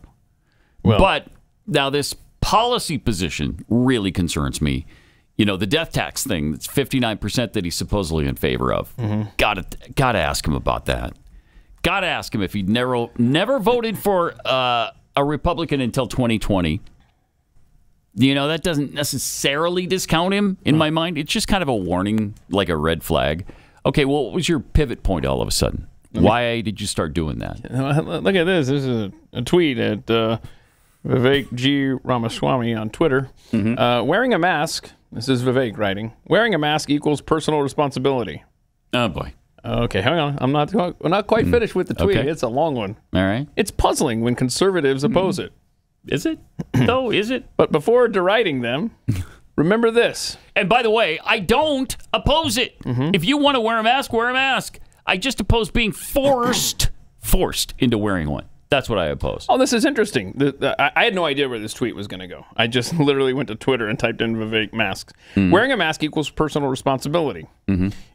Well, but now this policy position really concerns me. You know, the death tax thing, that's 59% that he's supposedly in favor of. Gotta ask him about that. Gotta ask him if he'd never voted for a Republican until 2020. You know, that doesn't necessarily discount him in my mind. It's just kind of a warning, like a red flag. Okay, well, what was your pivot point all of a sudden? Why did you start doing that? Look at this. This is a tweet at Vivek G. Ramaswamy on Twitter. Wearing a mask, this is Vivek writing, wearing a mask equals personal responsibility. Oh, boy. Okay, hang on. I'm not quite finished with the tweet. Okay. It's a long one. All right. It's puzzling when conservatives oppose it. Is it? No, is it? But before deriding them, remember this. And by the way, I don't oppose it. If you want to wear a mask, wear a mask. I just oppose being forced into wearing one. That's what I oppose. Oh, this is interesting. I had no idea where this tweet was going to go. I just literally went to Twitter and typed in Vivek masks. Wearing a mask equals personal responsibility.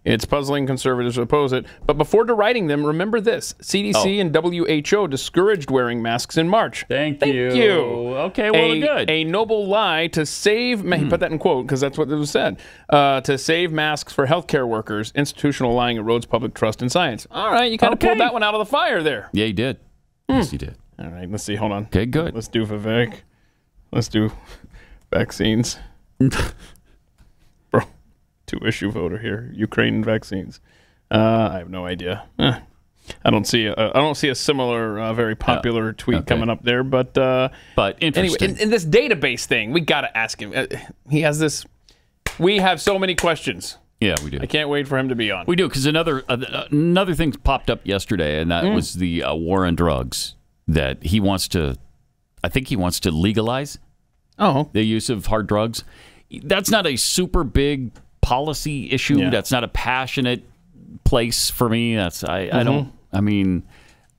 It's puzzling conservatives oppose it. But before deriding them, remember this. CDC and WHO discouraged wearing masks in March. Thank you. Okay, well, good. A noble lie to save, he put that in quote because that's what it was said, to save masks for healthcare workers. Institutional lying erodes public trust in science. All right, you kind of pulled that one out of the fire there. Yeah, you did. Yes, you did. All right, let's see. Hold on. Okay, good. Let's do Vivek. Let's do vaccines. Bro, 2-issue voter here. Ukraine vaccines. I have no idea. I don't see a similar very popular tweet coming up there. But interesting. Anyway, in this database thing, we got to ask him. He has this. We have so many questions. Yeah, we do. I can't wait for him to be on. We do, because another thing popped up yesterday, and that was the war on drugs that he wants to, I think he wants to legalize the use of hard drugs. That's not a super big policy issue. Yeah. That's not a passionate place for me. I'm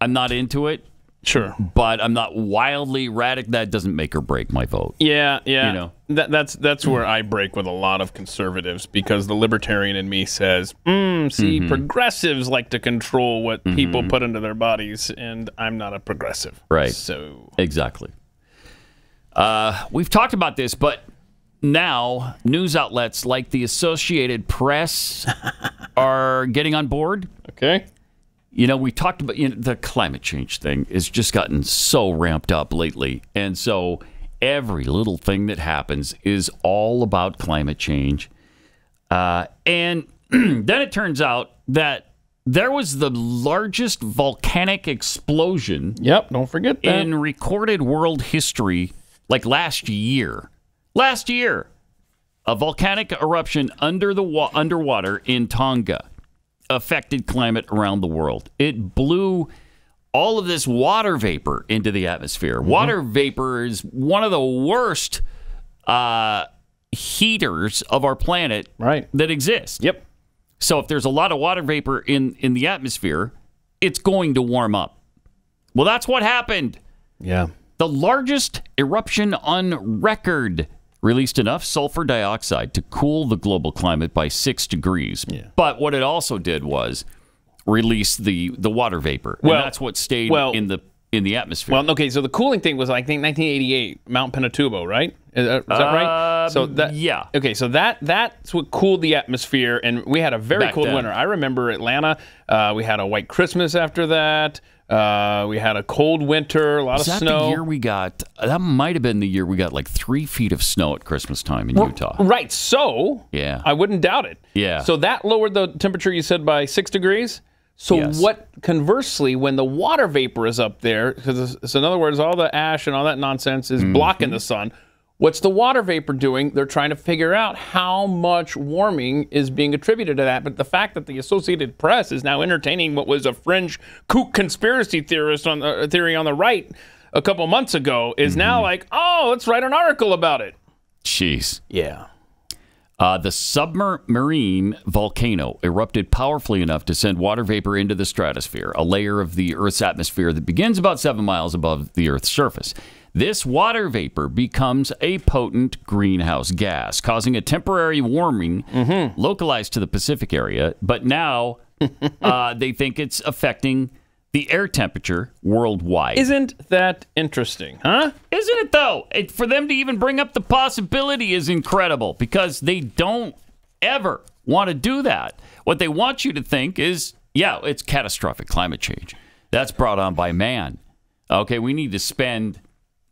not into it. Sure. But I'm not wildly radical. That doesn't make or break my vote. Yeah. You know? That's where I break with a lot of conservatives, because the libertarian in me says, progressives like to control what people put into their bodies, and I'm not a progressive. Right. So exactly. We've talked about this, but now news outlets like the Associated Press are getting on board. Okay. You know, we talked about the climate change thing has just gotten so ramped up lately. And so every little thing that happens is all about climate change. And then it turns out that there was the largest volcanic explosion. Yep, don't forget that. In recorded world history, like last year. Last year, a volcanic eruption underwater in Tonga affected climate around the world. It blew all of this water vapor into the atmosphere. Water vapor is one of the worst heaters of our planet that exists. Yep. So if there's a lot of water vapor in the atmosphere, it's going to warm up. Well, that's what happened. Yeah. The largest eruption on record released enough sulfur dioxide to cool the global climate by 6 degrees. Yeah. But what it also did was release the water vapor. And that's what stayed in the atmosphere. Well, okay, so the cooling thing was, I think, 1988, Mount Pinatubo, right? Is that right? So yeah. Okay, so that's what cooled the atmosphere, and we had a very cold winter. I remember Atlanta. We had a white Christmas after that. We had a cold winter, a lot of snow. The year we got? That might have been the year we got like 3 feet of snow at Christmas time in Utah. Right. So yeah, I wouldn't doubt it. Yeah. So that lowered the temperature, you said, by 6 degrees. So what? Conversely, when the water vapor is up there, because so in other words, all the ash and all that nonsense is blocking the sun. What's the water vapor doing? They're trying to figure out how much warming is being attributed to that. But the fact that the Associated Press is now entertaining what was a fringe kook conspiracy theorist on the theory on the right a couple months ago is now like, oh, let's write an article about it. Jeez. Yeah. The submarine volcano erupted powerfully enough to send water vapor into the stratosphere, a layer of the Earth's atmosphere that begins about 7 miles above the Earth's surface. This water vapor becomes a potent greenhouse gas, causing a temporary warming localized to the Pacific area. But now they think it's affecting the air temperature worldwide. Isn't that interesting, huh? Isn't it, though? For them to even bring up the possibility is incredible, because they don't ever want to do that. What they want you to think is, yeah, it's catastrophic climate change. That's brought on by man. Okay, we need to spend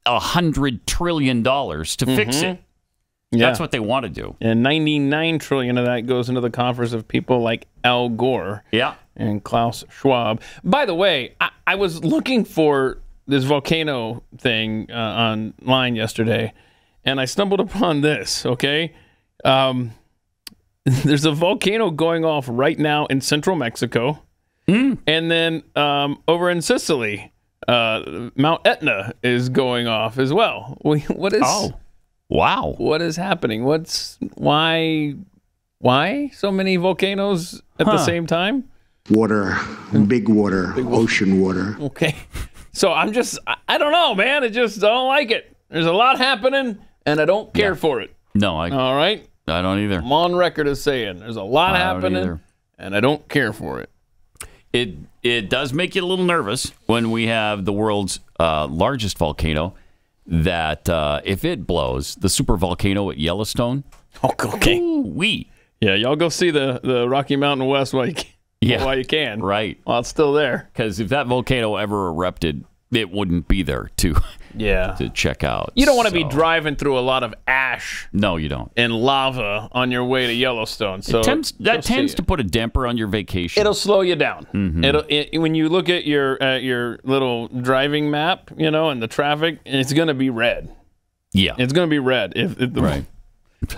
$100 trillion to fix it. Yeah. That's what they want to do. And $99 trillion of that goes into the coffers of people like Al Gore. Yeah. and Klaus Schwab. By the way, I was looking for this volcano thing online yesterday, and I stumbled upon this, okay? There's a volcano going off right now in central Mexico. And then over in Sicily, Mount Etna is going off as well. What is? Oh, wow! What is happening? Why so many volcanoes at the same time? Water, big water, ocean water. Okay, so I don't know, man. I just don't like it. There's a lot happening, and I don't care for it. No, all right. I don't either. I'm on record as saying there's a lot happening, and I don't care for it. It does make you a little nervous when we have the world's largest volcano that if it blows, the super volcano at Yellowstone. Okay. Yeah, y'all go see the Rocky Mountain West while you can. Right. While it's still there. Because if that volcano ever erupted, it wouldn't be there to check out. You don't want to be driving through a lot of ash. No, you don't. And lava on your way to Yellowstone. So that tends to put a damper on your vacation. It'll slow you down. Mm-hmm. When you look at your little driving map, and the traffic, it's going to be red. Yeah. It's going to be red if the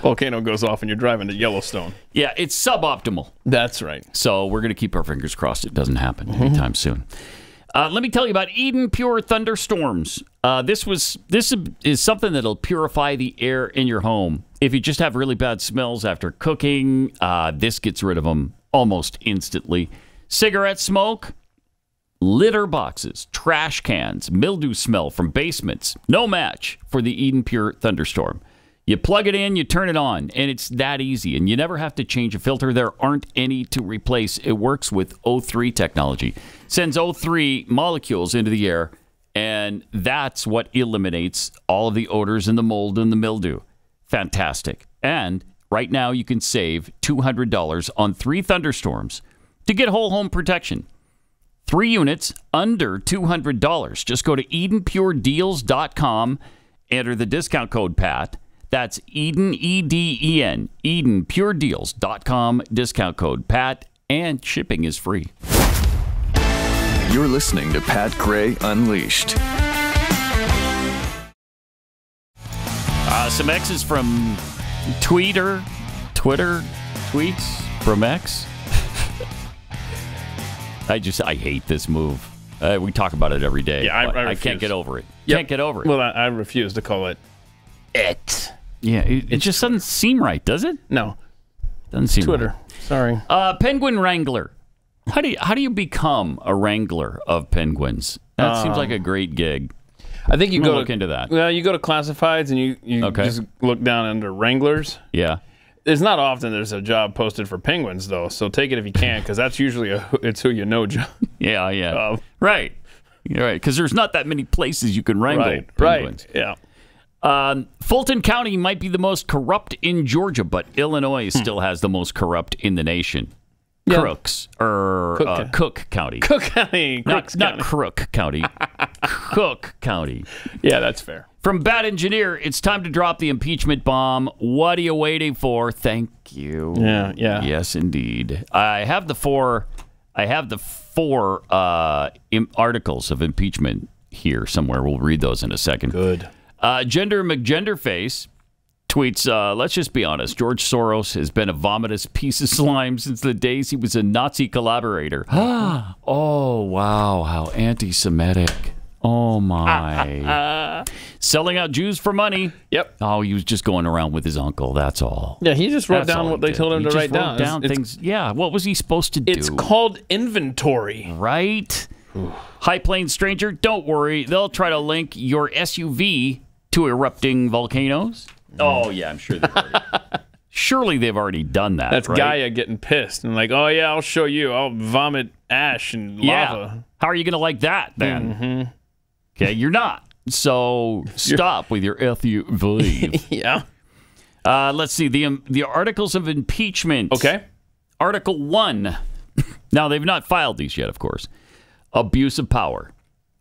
volcano goes off and you're driving to Yellowstone. Yeah, it's suboptimal. That's right. So we're going to keep our fingers crossed it doesn't happen anytime soon. Let me tell you about Eden Pure Thunderstorms. This is something that'll purify the air in your home. If you just have really bad smells after cooking, this gets rid of them almost instantly. Cigarette smoke, litter boxes, trash cans, mildew smell from basements. No match for the Eden Pure Thunderstorm. You plug it in, you turn it on, and it's that easy. And you never have to change a filter. There aren't any to replace. It works with O3 technology. Sends O3 molecules into the air, and that's what eliminates all of the odors and the mold and the mildew. Fantastic. And right now you can save $200 on 3 thunderstorms to get whole home protection. 3 units under $200. Just go to EdenPureDeals.com, enter the discount code PAT. That's Eden, E-D-E-N, EdenPureDeals.com, discount code PAT, and shipping is free. You're listening to Pat Gray Unleashed. Some X's from Twitter tweets from X. I hate this move. We talk about it every day. Yeah, I can't get over it. Yep. Can't get over it. Well, I refuse to call it it. Yeah, it just doesn't seem right, does it? No. Doesn't seem Twitter. Right. Sorry. Penguin Wrangler. How do you become a wrangler of penguins? That seems like a great gig. I think you go look into that. Well, you go to classifieds and you just look down under wranglers. Yeah. It's not often there's a job posted for penguins though, so take it if you can, because that's usually it's who you know job. Yeah. Right. You're right, because there's not that many places you can wrangle penguins. Right. Yeah. Fulton County might be the most corrupt in Georgia, but Illinois still has the most corrupt in the nation. Yeah. Cook County. Cook County. Not Crook County. Cook County. Yeah, that's fair. From Bad Engineer, it's time to drop the impeachment bomb. What are you waiting for? Thank you. Yeah. Yes, indeed. I have the four articles of impeachment here somewhere. We'll read those in a second. Good. Gender McGenderface tweets, let's just be honest, George Soros has been a vomitous piece of slime since the days he was a Nazi collaborator. Oh, wow, how anti-Semitic. Oh, my. Selling out Jews for money. Yep. Oh, he was just going around with his uncle, that's all. Yeah, he just wrote down what they told him to write down. Things. Yeah, what was he supposed to do? It's called inventory. Right? High Plains Stranger, don't worry. They'll try to link your SUV to erupting volcanoes. Oh, yeah, I'm sure they've already done that. That's right? Gaia getting pissed and like, oh, yeah, I'll show you. I'll vomit ash and lava. How are you going to like that, then? Mm-hmm. Okay, you're not. So stop with your SUV. Yeah. Let's see. The articles of impeachment. Okay. Article 1. Now, they've not filed these yet, of course. Abuse of power,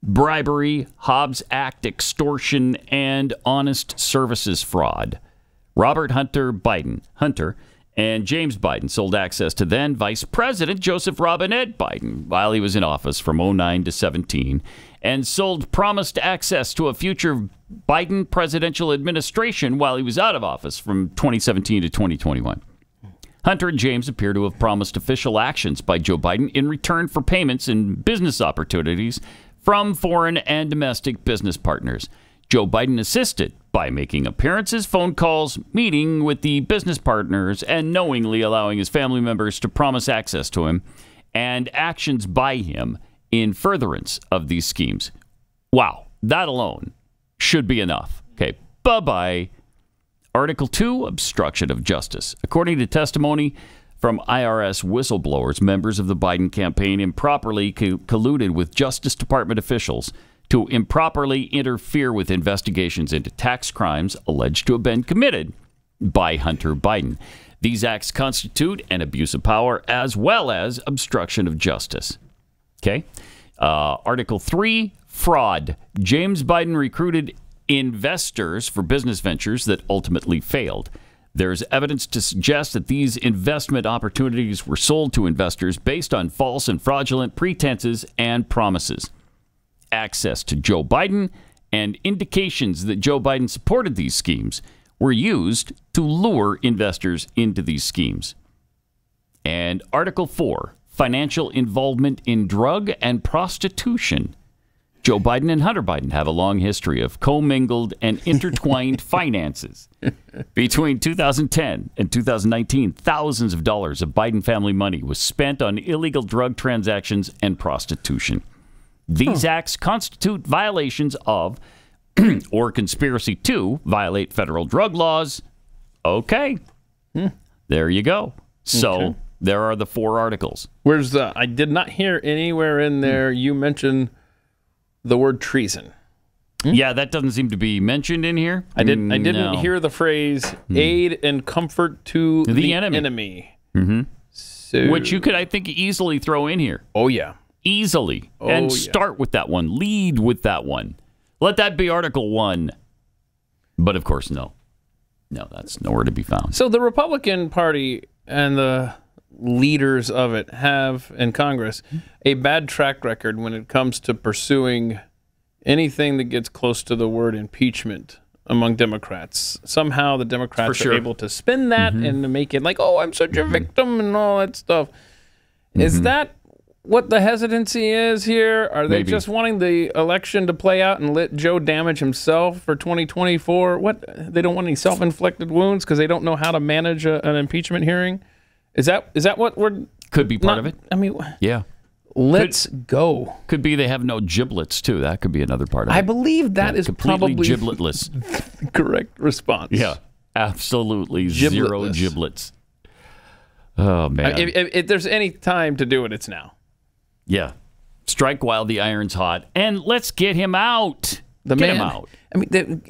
bribery, Hobbs Act extortion, and honest services fraud. Robert Hunter Biden, And James Biden sold access to then Vice President Joseph Robinette Biden while he was in office from 2009 to 2017, and sold promised access to a future Biden presidential administration while he was out of office from 2017 to 2021. Hunter and James appear to have promised official actions by Joe Biden in return for payments and business opportunities from foreign and domestic business partners. Joe Biden assisted by making appearances, phone calls, meeting with the business partners, and knowingly allowing his family members to promise access to him and actions by him in furtherance of these schemes. Wow, that alone should be enough. Okay, bye-bye. Article 2, obstruction of justice. According to testimony from IRS whistleblowers, members of the Biden campaign improperly colluded with Justice Department officials to improperly interfere with investigations into tax crimes alleged to have been committed by Hunter Biden. These acts constitute an abuse of power as well as obstruction of justice. Okay. Article 3, fraud. James Biden recruited investors for business ventures that ultimately failed. There's evidence to suggest that these investment opportunities were sold to investors based on false and fraudulent pretenses and promises. Access to Joe Biden and indications that Joe Biden supported these schemes were used to lure investors into these schemes. And Article 4, financial involvement in drug and prostitution. Joe Biden and Hunter Biden have a long history of commingled and intertwined finances. Between 2010 and 2019, thousands of dollars of Biden family money was spent on illegal drug transactions and prostitution. These acts constitute violations of or conspiracy to violate federal drug laws. Okay. There you go. So there are the 4 articles. Where's the? I did not hear anywhere in there you mentioned the word treason. Yeah, that doesn't seem to be mentioned in here. I didn't hear the phrase aid and comfort to the enemy. So, which you could, I think, easily throw in here. Oh, yeah. Easily. And start with that one. Lead with that one. Let that be Article 1. But, of course, no. No, that's nowhere to be found. So the Republican Party and the leaders of it have, in Congress, a bad track record when it comes to pursuing anything that gets close to the word impeachment among Democrats. Somehow the Democrats are able to spin that and to make it like, oh, I'm such a victim and all that stuff. Is that what the hesitancy is here? Are they just wanting the election to play out and let Joe damage himself for 2024? What? They don't want any self-inflicted wounds because they don't know how to manage an impeachment hearing? Is that what we're... Could be part of it. I mean... Yeah. Let's go. Could be they have no giblets, too. That could be another part of it. I believe that is completely probably... gibletless. The correct response. Yeah. Absolutely zero giblets. Oh, man. If there's any time to do it, it's now. Yeah. Strike while the iron's hot. And let's get him out. Get him out. I mean,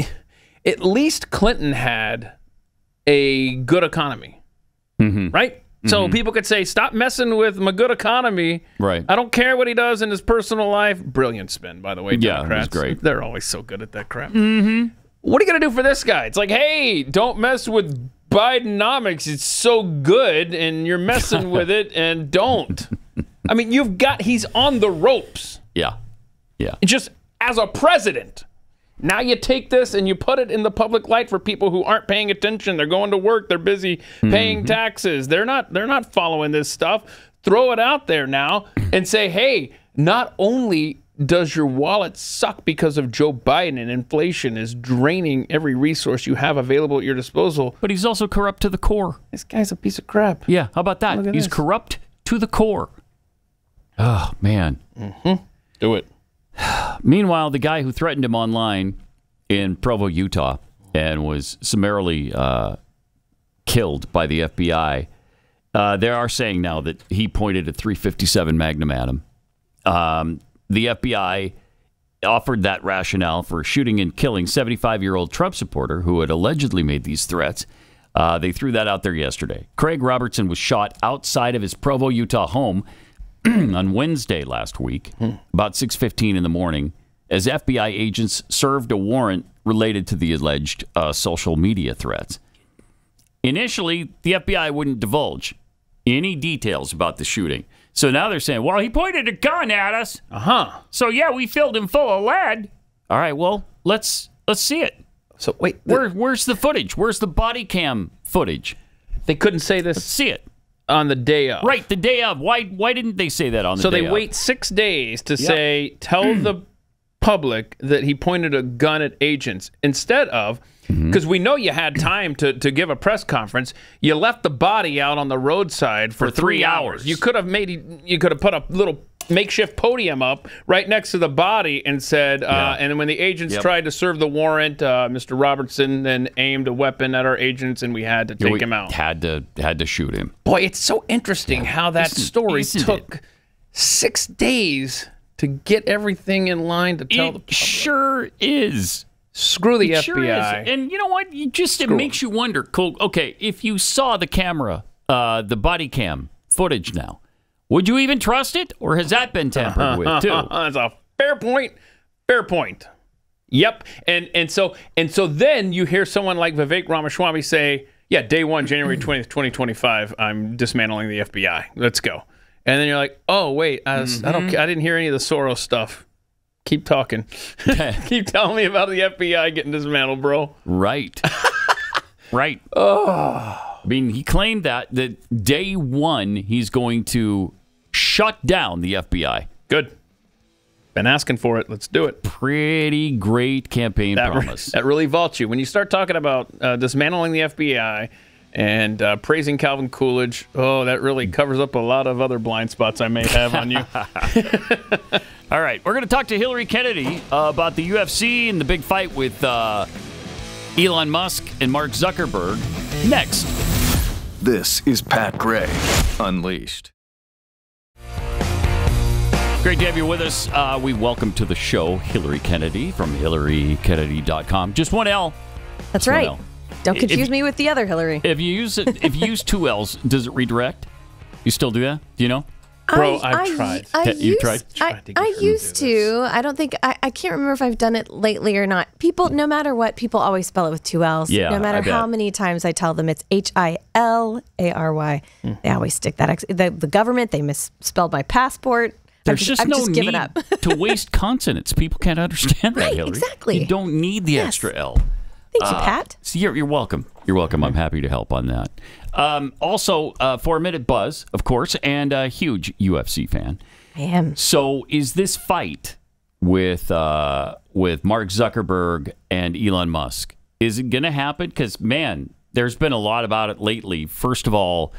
at least Clinton had a good economy. Right? So people could say, stop messing with my good economy. Right. I don't care what he does in his personal life. Brilliant spin, by the way, Democrats. Yeah, that's great. They're always so good at that crap. What are you going to do for this guy? It's like, hey, don't mess with Bidenomics. It's so good, and you're messing with it, and don't. I mean, he's on the ropes. Yeah. Yeah. Just as a president. Now you take this and you put it in the public light for people who aren't paying attention. They're going to work. They're busy paying taxes. They're not following this stuff. Throw it out there now and say, hey, not only does your wallet suck because of Joe Biden and inflation is draining every resource you have available at your disposal, but he's also corrupt to the core. This guy's a piece of crap. Yeah, how about that? He's corrupt to the core. Oh, man. Do it. Meanwhile, the guy who threatened him online in Provo, Utah, and was summarily killed by the FBI, they are saying now that he pointed a .357 Magnum at him. The FBI offered that rationale for shooting and killing 75-year-old Trump supporter who had allegedly made these threats. They threw that out there yesterday. Craig Robertson was shot outside of his Provo, Utah home on Wednesday last week, about 6:15 in the morning, as FBI agents served a warrant related to the alleged social media threats. Initially, the FBI wouldn't divulge any details about the shooting. So now they're saying, well, he pointed a gun at us. So, yeah, we filled him full of lead. All right, well, let's see it. So, wait. Where's the footage? Where's the body cam footage? They couldn't say this. Let's see it. On the day of. Right, the day of. Why didn't they say that on the day of? So they wait 6 days to say, tell the public that he pointed a gun at agents instead of, because we know you had time to give a press conference, you left the body out on the roadside for 3 hours. You could have put a little makeshift podium up right next to the body and said, and then when the agents tried to serve the warrant, Mr. Robertson then aimed a weapon at our agents and we had to take him out. Had to shoot him. Boy, it's so interesting how that story took 6 days to get everything in line to tell the public. Sure is. Screw the FBI. Sure is. And you know what? It makes you wonder. Okay, if you saw the camera, the body cam footage now, would you even trust it? Or has that been tampered with, too? That's a fair point. Fair point. Yep. And so then you hear someone like Vivek Ramaswamy say, yeah, day one, January 20th, 2025, I'm dismantling the FBI. Let's go. And then you're like, oh, wait, I didn't hear any of the Soros stuff. Keep talking. Keep telling me about the FBI getting dismantled, bro. Right. Right. I mean, he claimed that day one, he's going to shut down the FBI. Good. Been asking for it. Let's do it. Pretty great campaign promise. That really vaults you. When you start talking about dismantling the FBI and praising Calvin Coolidge, that really covers up a lot of other blind spots I may have on you. All right. We're going to talk to Hilary Kennedy about the UFC and the big fight with Elon Musk and Mark Zuckerberg next. This is Pat Gray Unleashed. Great to have you with us. We welcome to the show Hilary Kennedy from HilaryKennedy.com. Just one L. That's right. L. Don't confuse me with the other Hillary. If you use two L's, does it redirect? You still do that? Do you know? Bro, I've tried. You've tried? I used to. I don't think I can't remember if I've done it lately or not. People, no matter what, people always spell it with two L's. Yeah, no matter how many times I tell them it's Hilary. They always stick that. The government, they misspelled my passport. There's just no need to waste consonants. People can't understand that, Hillary. Exactly. You don't need the extra L. Thank you, Pat. So you're welcome. You're welcome. I'm happy to help on that. Also, 4-Minute Buzz, of course, and a huge UFC fan. I am. So is this fight with Mark Zuckerberg and Elon Musk, is it going to happen? Because, man, there's been a lot about it lately. First of all,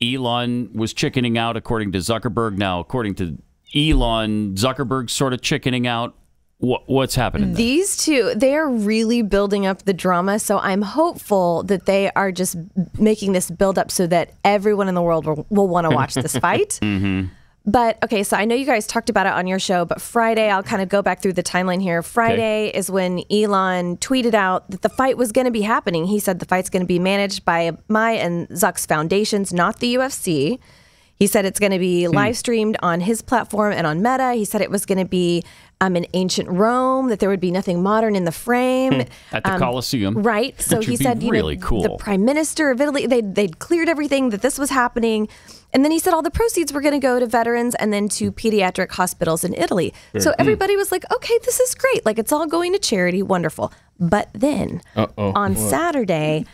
Elon was chickening out, according to Zuckerberg. Now, according to Elon, Zuckerberg sort of chickening out. What's happening there? These two, they are really building up the drama. So I'm hopeful that they are just making this build up so that everyone in the world will want to watch this fight. But, okay, so I know you guys talked about it on your show, but Friday, I'll kind of go back through the timeline here. Friday is when Elon tweeted out that the fight was going to be happening. He said the fight's going to be managed by my and Zuck's foundations, not the UFC. He said it's going to be live streamed on his platform and on Meta. He said it was going to be in ancient Rome, that there would be nothing modern in the frame. At the Colosseum. Right. So he said, really cool. The prime minister of Italy, they'd cleared everything, that this was happening. And then he said all the proceeds were going to go to veterans and then to pediatric hospitals in Italy. So everybody was like, okay, this is great. Like, it's all going to charity. Wonderful. But then on Saturday,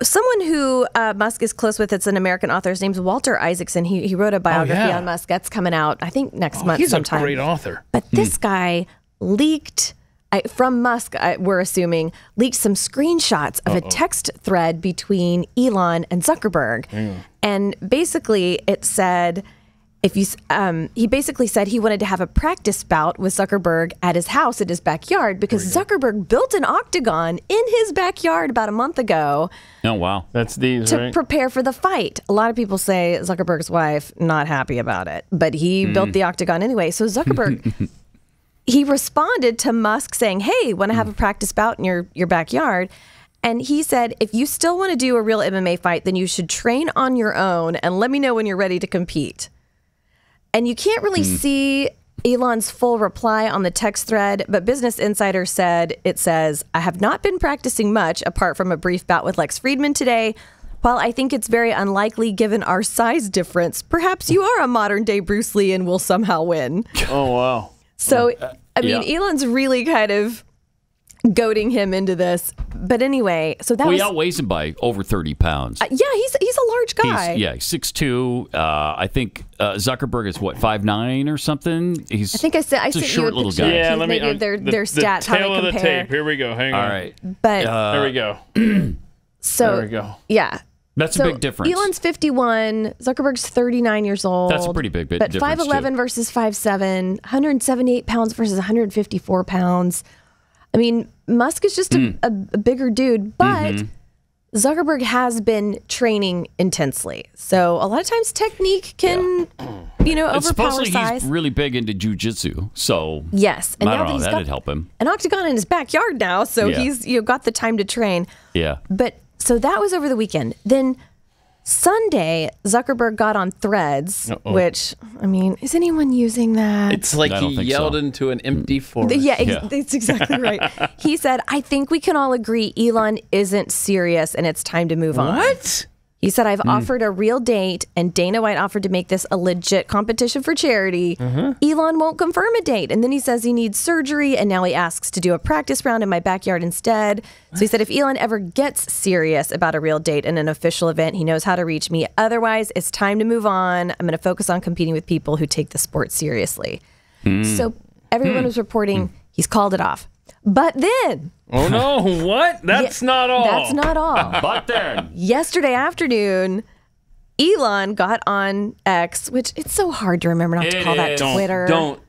someone who Musk is close with, it's an American author. His name's Walter Isaacson. He wrote a biography on Musk. That's coming out, I think, next month sometime. He's a great author. But this guy leaked, from Musk, we're assuming, leaked some screenshots of a text thread between Elon and Zuckerberg. And basically it said, he basically said he wanted to have a practice bout with Zuckerberg at his house in his backyard because Zuckerberg built an octagon in his backyard about a month ago. Oh, wow. That's these, to prepare for the fight. A lot of people say Zuckerberg's wife not happy about it, but he built the octagon anyway. So Zuckerberg, he responded to Musk saying, hey, want to have a practice bout in your backyard? And he said, if you still want to do a real MMA fight, then you should train on your own and let me know when you're ready to compete. And you can't really see Elon's full reply on the text thread, but Business Insider said, it says, I have not been practicing much apart from a brief bout with Lex Fridman today. While I think it's very unlikely given our size difference, perhaps you are a modern day Bruce Lee and will somehow win. Oh, wow. So, I mean, Elon's really kind of goading him into this. But anyway, so that he outweighs him by over 30 pounds. Yeah, he's a large guy. He's 6'2". I think Zuckerberg is, what, 5'9" or something? I think I sent a short little guy. Yeah, let me... their stats, the tail how they of the compare. tape. Here we go. Hang on. All right. But there we go. So, there we go. Yeah. That's a big difference. Elon's 51. Zuckerberg's 39 years old. That's a pretty big difference. But 5'11" versus 5'7", 178 pounds versus 154 pounds. I mean, Musk is just a bigger dude, but Zuckerberg has been training intensely. So a lot of times technique can, overpower supposedly size. He's really big into jiu-jitsu, so yes, and I now don't know, that that'd help him. An octagon in his backyard now, so he's got the time to train. Yeah. But so that was over the weekend. Then Sunday, Zuckerberg got on Threads, which, I mean, is anyone using that? It's like he yelled into an empty forest. Yeah, that's exactly right. He said, I think we can all agree Elon isn't serious and it's time to move on. What? He said, I've offered a real date, and Dana White offered to make this a legit competition for charity. Elon won't confirm a date. And then he says he needs surgery, and now he asks to do a practice round in my backyard instead. So he said, if Elon ever gets serious about a real date and an official event, he knows how to reach me. Otherwise, it's time to move on. I'm going to focus on competing with people who take the sport seriously. So everyone was reporting he's called it off. But then... Oh, no. What? That's not all. That's not all. But then... Yesterday afternoon, Elon got on X, which it's so hard to remember not to call that Twitter. Don't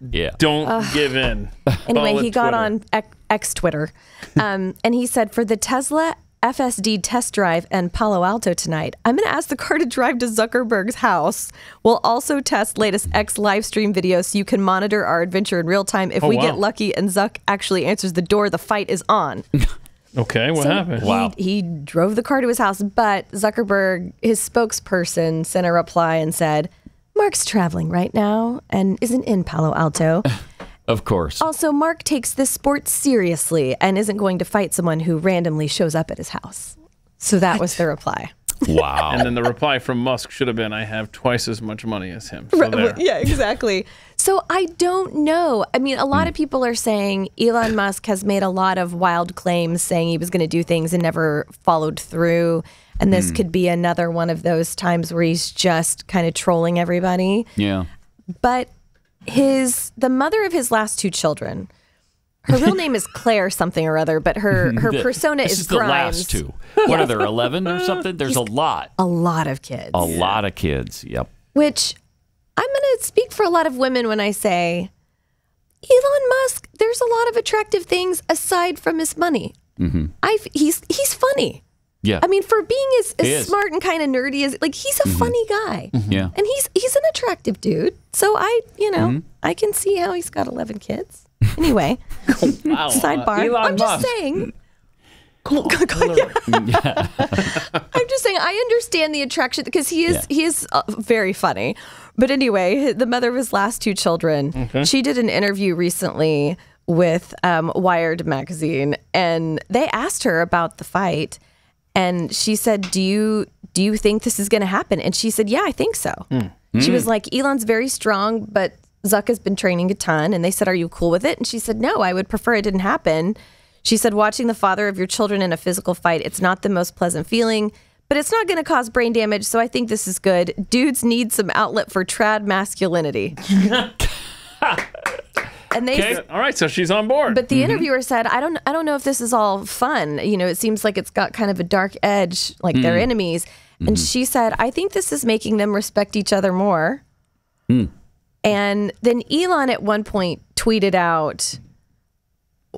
give in. Anyway, he got on X Twitter, and he said, for the Tesla FSD test drive in Palo Alto tonight, I'm going to ask the car to drive to Zuckerberg's house. We'll also test latest X live stream videos so you can monitor our adventure in real time. If we get lucky and Zuck actually answers the door, the fight is on. Okay, what happened? He drove the car to his house, but Zuckerberg, his spokesperson, sent a reply and said, Mark's traveling right now and isn't in Palo Alto. Of course. Also, Mark takes this sport seriously and isn't going to fight someone who randomly shows up at his house. So that was the reply. Wow. And then the reply from Musk should have been, I have twice as much money as him. So there. Yeah, exactly. So I don't know. I mean, a lot of people are saying Elon Musk has made a lot of wild claims saying he was going to do things and never followed through. And this could be another one of those times where he's just kind of trolling everybody. Yeah. But the mother of his last two children, her real name is Claire something or other, but her persona is Grimes. The last two. What are there, 11 or something? There's a lot. A lot of kids. A lot of kids, yep. Which I'm going to speak for a lot of women when I say, Elon Musk, there's a lot of attractive things aside from his money. He's funny. Yeah. I mean, for being as smart and kind of nerdy as, like, he's a funny guy. Yeah. And he's an attractive dude. So I can see how he's got 11 kids. Anyway, sidebar. I'm just saying. I'm just saying, I understand the attraction because he is very funny. But anyway, the mother of his last two children, she did an interview recently with Wired magazine, and they asked her about the fight. And she said, do you think this is going to happen? And she said, yeah, I think so. She was like, Elon's very strong, but Zuck has been training a ton. And they said, are you cool with it? And she said, no, I would prefer it didn't happen. She said, watching the father of your children in a physical fight, it's not the most pleasant feeling, but it's not going to cause brain damage. So I think this is good. Dudes need some outlet for trad masculinity. And they all right, so she's on board. But the interviewer said, I don't know if this is all fun. You know, it seems like it's got kind of a dark edge, like they're enemies. And she said, I think this is making them respect each other more. And then Elon at one point tweeted out,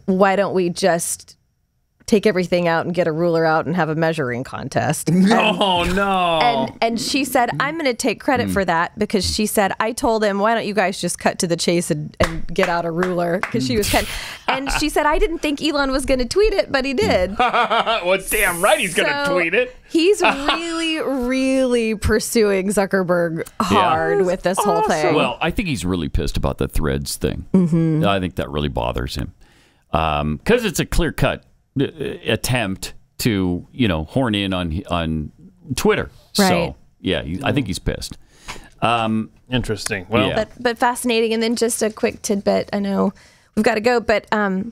why don't we just take everything out and get a ruler out and have a measuring contest. And she said, I'm going to take credit for that because she said, I told him, why don't you guys just cut to the chase and get out a ruler? Because she was and she said, I didn't think Elon was going to tweet it, but he did. Well, damn right he's going to tweet it. He's really, really pursuing Zuckerberg hard with this whole thing. Well, I think he's really pissed about the Threads thing. I think that really bothers him. Because it's a clear-cut attempt to, horn in on Twitter. Right. So, yeah, I think he's pissed. Interesting. Well, but fascinating. And then just a quick tidbit. I know we've got to go, but Conor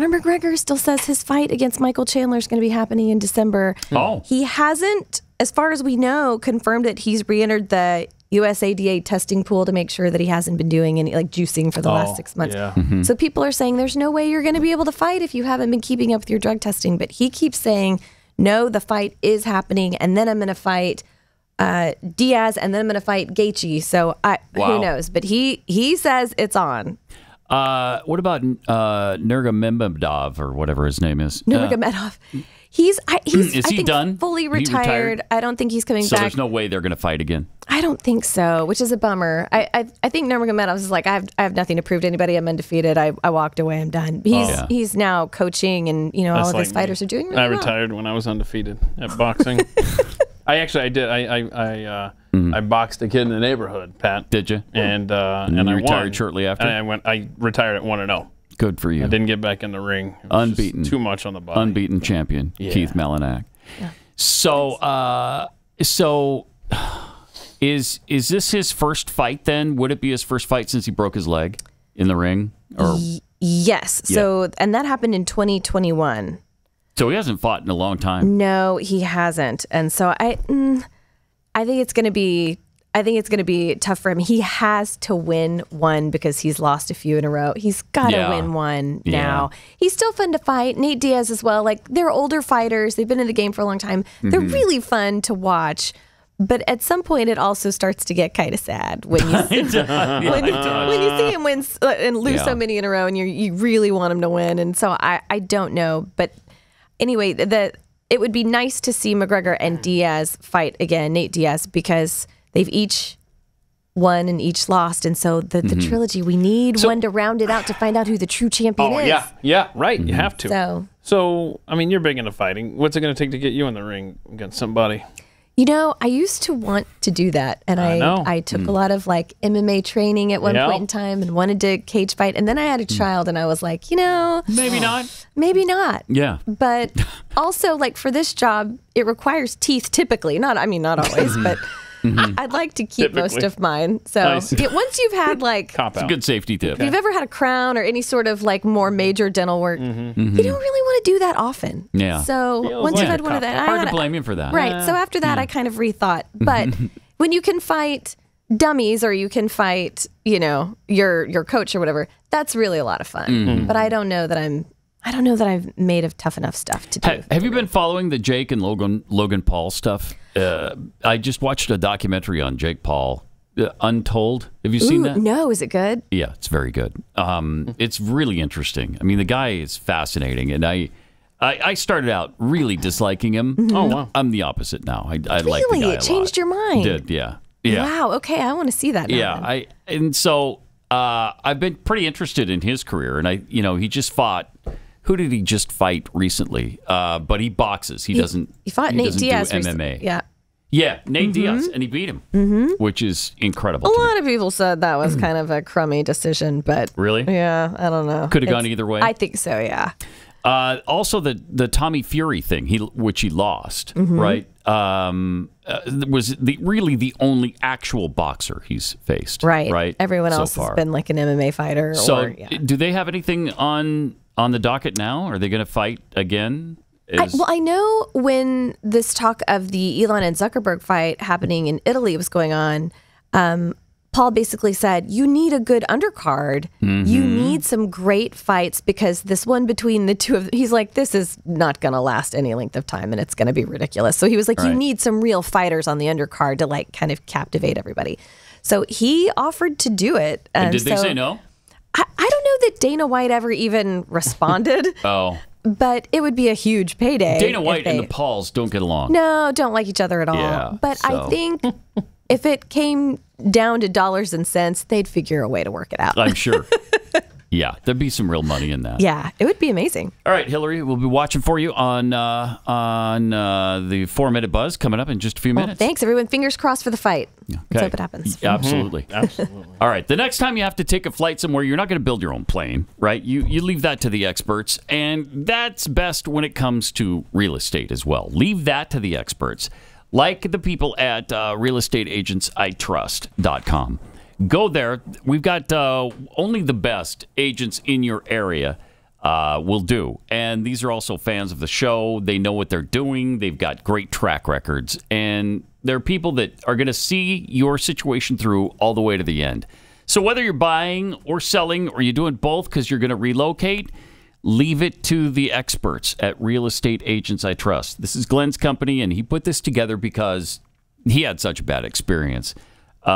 McGregor still says his fight against Michael Chandler is going to be happening in December. Oh. He hasn't, as far as we know, confirmed that he's re-entered the USADA testing pool to make sure that he hasn't been doing any juicing for the last 6 months. Yeah. So people are saying there's no way you're going to be able to fight if you haven't been keeping up with your drug testing. But he keeps saying, no, the fight is happening, and then I'm going to fight Diaz, and then I'm going to fight Gaethje. So who knows? But he says it's on. What about Nurmagomedov or whatever his name is? Nurmagomedov. Is he done? Fully retired. I don't think he's coming back. So there's no way they're going to fight again? I don't think so, which is a bummer. I think Nurmagomedov is like, I have nothing to prove to anybody. I'm undefeated. I walked away. I'm done. He's now coaching, and all of his fighters are doing really well. I retired when I was undefeated at boxing. I did. I boxed a kid in the neighborhood, Pat. Did you? And I retired won. shortly after? And I retired at 1-0. Good for you. I didn't get back in the ring. It was Unbeaten. Too much on the body. Unbeaten champion, Keith Malinak. Yeah. So is this his first fight then? Would it be his first fight since he broke his leg in the ring? Or yes. Yeah. So, and that happened in 2021. So he hasn't fought in a long time. No, he hasn't. And so I think it's going to be tough for him. He has to win one because he's lost a few in a row. He's got to win one now. He's still fun to fight. Nate Diaz as well. They're older fighters. They've been in the game for a long time. They're really fun to watch. But at some point, it also starts to get kind of sad when you when you see him win and lose so many in a row, and you really want him to win. And so I don't know. But anyway, it would be nice to see McGregor and Diaz fight again, Nate Diaz, because they've each won and each lost. And so the trilogy, we need one to round it out to find out who the true champion is. Yeah, right. You have to. So, I mean, you're big into fighting. What's it going to take to get you in the ring against somebody? I used to want to do that. And I took a lot of MMA training at one point in time and wanted to cage fight. And then I had a child and I was like, maybe not. Maybe not. Yeah. But also, for this job, it requires teeth typically. Not always, but I'd like to keep most of mine. So once you've had it's a good safety tip. If you've ever had a crown or any sort of more major dental work, you don't really want to do that often. Yeah. So once you've had one of that, hard to blame you for that. Right. So after that, I kind of rethought. But when you can fight dummies or you can fight, your coach or whatever, that's really a lot of fun. But I don't know that I'm made of tough enough stuff to do. Have you been following the Jake and Logan Paul stuff? I just watched a documentary on Jake Paul, Untold. Have you seen that? No, is it good? Yeah, it's very good. It's really interesting. I mean, the guy is fascinating, and I started out really disliking him. Oh, wow. I'm the opposite now. I like the guy Really? a It changed your mind? Did, yeah. Wow, okay, I want to see that now. Yeah, and so I've been pretty interested in his career, and he just fought. Who did he just fight recently? But he boxes. He doesn't. He fought Nate Diaz. MMA. Yeah, Nate Diaz, and he beat him, which is incredible. A lot of people said that was kind of a crummy decision, but really, yeah, I don't know. Could have gone either way. I think so. Yeah. Also, the Tommy Fury thing, which he lost, right? Was really the only actual boxer he's faced, right? Everyone else has been like an MMA fighter. So, do they have anything on the docket now? Are they going to fight again? I know when this talk of the Elon and Zuckerberg fight happening in Italy was going on, Paul basically said, you need a good undercard. You need some great fights because this one between the two of them, he's like, this is not going to last any length of time and it's going to be ridiculous. So he was like, you need some real fighters on the undercard to kind of captivate everybody. So he offered to do it. And did they say no? I don't know that Dana White ever even responded. but it would be a huge payday. Dana White and the Pauls don't get along. No, don't like each other at all. Yeah, but I think if it came down to dollars and cents, they'd figure a way to work it out. I'm sure. Yeah, there'd be some real money in that. Yeah, it would be amazing. All right, Hillary, we'll be watching for you on the 4-Minute Buzz coming up in just a few minutes. Thanks, everyone. Fingers crossed for the fight. Okay. Let's hope it happens. Yeah, absolutely. Absolutely. All right, the next time you have to take a flight somewhere, you're not going to build your own plane, right? You leave that to the experts, and that's best when it comes to real estate as well. Leave that to the experts, like the people at realestateagentsitrust.com. Go there. We've got only the best agents in your area will do. And these are also fans of the show. They know what they're doing. They've got great track records. And they're people that are going to see your situation through all the way to the end. So whether you're buying or selling or you're doing both because you're going to relocate, leave it to the experts at Real Estate Agents I Trust. This is Glenn's company, and he put this together because he had such a bad experience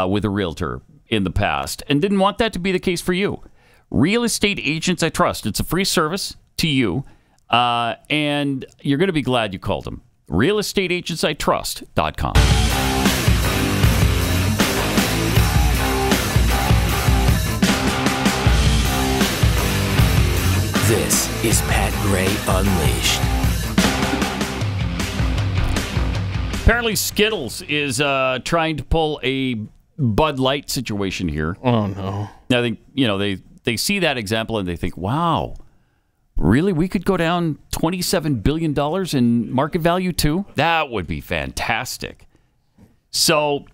with a realtor in the past and didn't want that to be the case for you. Real Estate Agents I Trust. It's a free service to you, and you're going to be glad you called them. realestateagentsitrust.com. This is Pat Gray Unleashed. Apparently Skittles is trying to pull a Bud Light situation here. Oh, no. I think, they see that example and they think, wow, really? We could go down $27 billion in market value too? That would be fantastic. So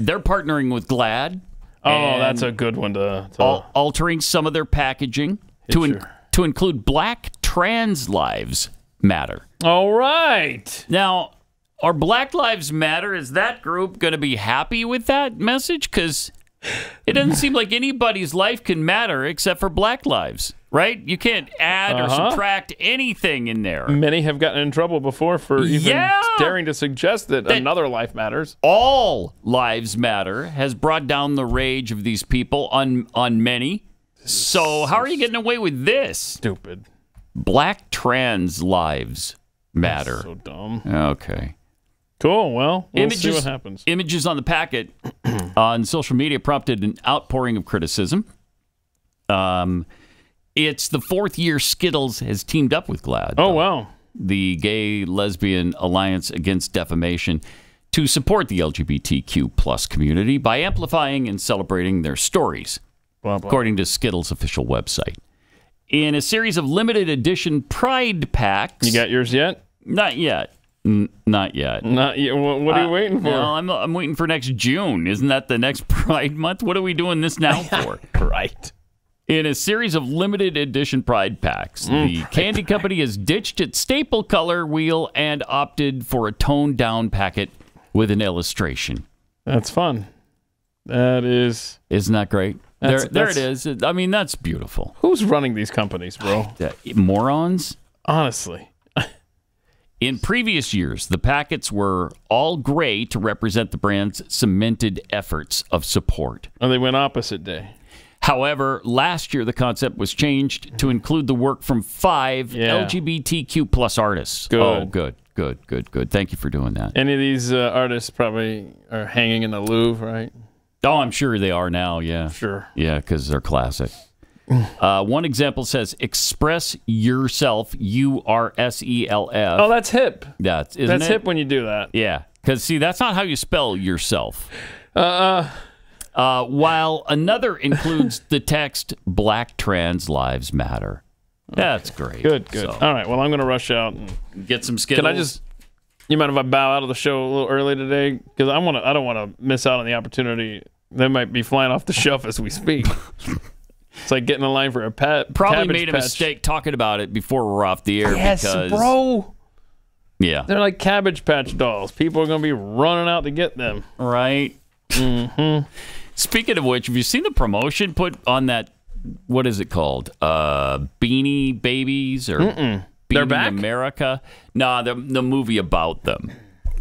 they're partnering with Glad. Oh, that's a good one to altering some of their packaging to include Black Trans Lives Matter. All right. Now, are Black Lives Matter, is that group going to be happy with that message? Because it doesn't seem like anybody's life can matter except for Black lives, right? You can't add or subtract anything in there. Many have gotten in trouble before for even daring to suggest that another life matters. All lives matter has brought down the rage of these people on many. So how are you getting away with this? Stupid. Black Trans Lives Matter. That's so dumb. Okay. Cool. Well, we'll see what happens. Images on the packet on social media prompted an outpouring of criticism. It's the fourth year Skittles has teamed up with GLAAD. Oh, wow. The Gay Lesbian Alliance Against Defamation to support the LGBTQ plus community by amplifying and celebrating their stories, according to Skittles' official website. In a series of limited edition Pride packs. You got yours yet? Not yet. Not yet. Not yet. What are you waiting for? No, I'm waiting for next June. Isn't that the next Pride month? What are we doing this now for? Right. In a series of limited edition Pride packs, the candy company has ditched its staple color wheel and opted for a toned down packet with an illustration. That's fun. That is. Isn't that great? There it is. I mean, that's beautiful. Who's running these companies, bro? Morons? Honestly. In previous years, the packets were all gray to represent the brand's cemented efforts of support. And they went opposite day. However, last year the concept was changed to include the work from 5 LGBTQ plus artists. Good. Oh, good. Thank you for doing that. Any of these artists probably are hanging in the Louvre, right? Oh, I'm sure they are now, yeah. Sure. Yeah, because they're classic. One example says, express yourself, URSELF. Oh, that's hip. That's hip when you do that. Yeah, because, see, that's not how you spell yourself. While another includes the text, Black Trans Lives Matter. That's great. Good. So, all right, well, I'm going to rush out and get some Skittles. You mind if I bow out of the show a little early today? Because I don't want to miss out on the opportunity. They might be flying off the shelf as we speak. It's like getting in line for a Probably made a mistake talking about it before we're off the air. Yes, because, bro. Yeah. They're like Cabbage Patch dolls. People are going to be running out to get them. Right. Mm-hmm. Speaking of which, have you seen the promotion put on that, what is it called? Beanie Babies or Beanie They're back? America? No, the movie about them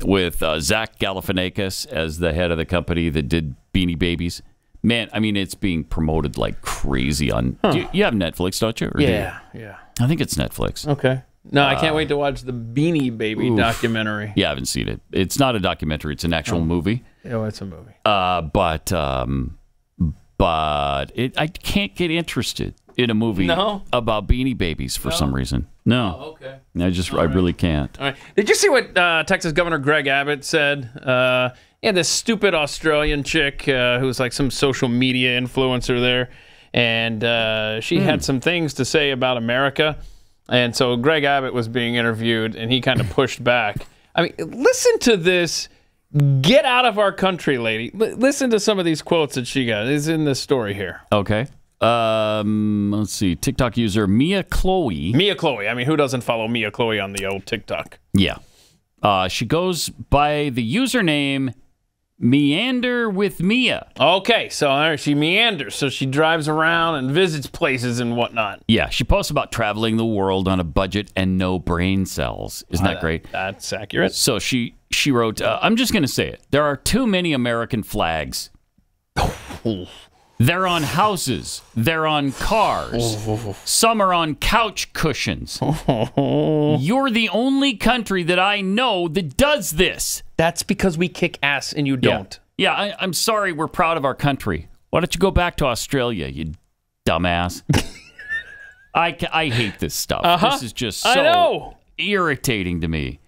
with Zach Galifianakis as the head of the company that did Beanie Babies. Man, I mean, it's being promoted like crazy on... You have Netflix, don't you? Or Yeah. I think it's Netflix. Okay. No, I can't wait to watch the Beanie Baby documentary. Yeah, I haven't seen it. It's not a documentary. It's an actual movie. Oh, it's a movie. But I can't get interested in a movie about Beanie Babies for some reason. No. Oh, okay. I really can't. All right. Did you see what Texas Governor Greg Abbott said? This stupid Australian chick who was like some social media influencer there, and she had some things to say about America. And so Greg Abbott was being interviewed, and he kind of pushed back. I mean, listen to this. Get out of our country, lady. Listen to some of these quotes that she got. It's in this story here. Okay. Let's see. TikTok user Mia Chloe. I mean, who doesn't follow Mia Chloe on the old TikTok? Yeah. She goes by the username Meander with Mia. Okay, so she meanders. So she drives around and visits places and whatnot. Yeah, she posts about traveling the world on a budget and no brain cells. Isn't that great? That's accurate. So she wrote, I'm just going to say it. There are too many American flags. They're on houses. They're on cars. Some are on couch cushions. You're the only country that I know that does this. That's because we kick ass and you don't. Yeah, I'm sorry. We're proud of our country. Why don't you go back to Australia, you dumbass? I hate this stuff. This is just so irritating to me.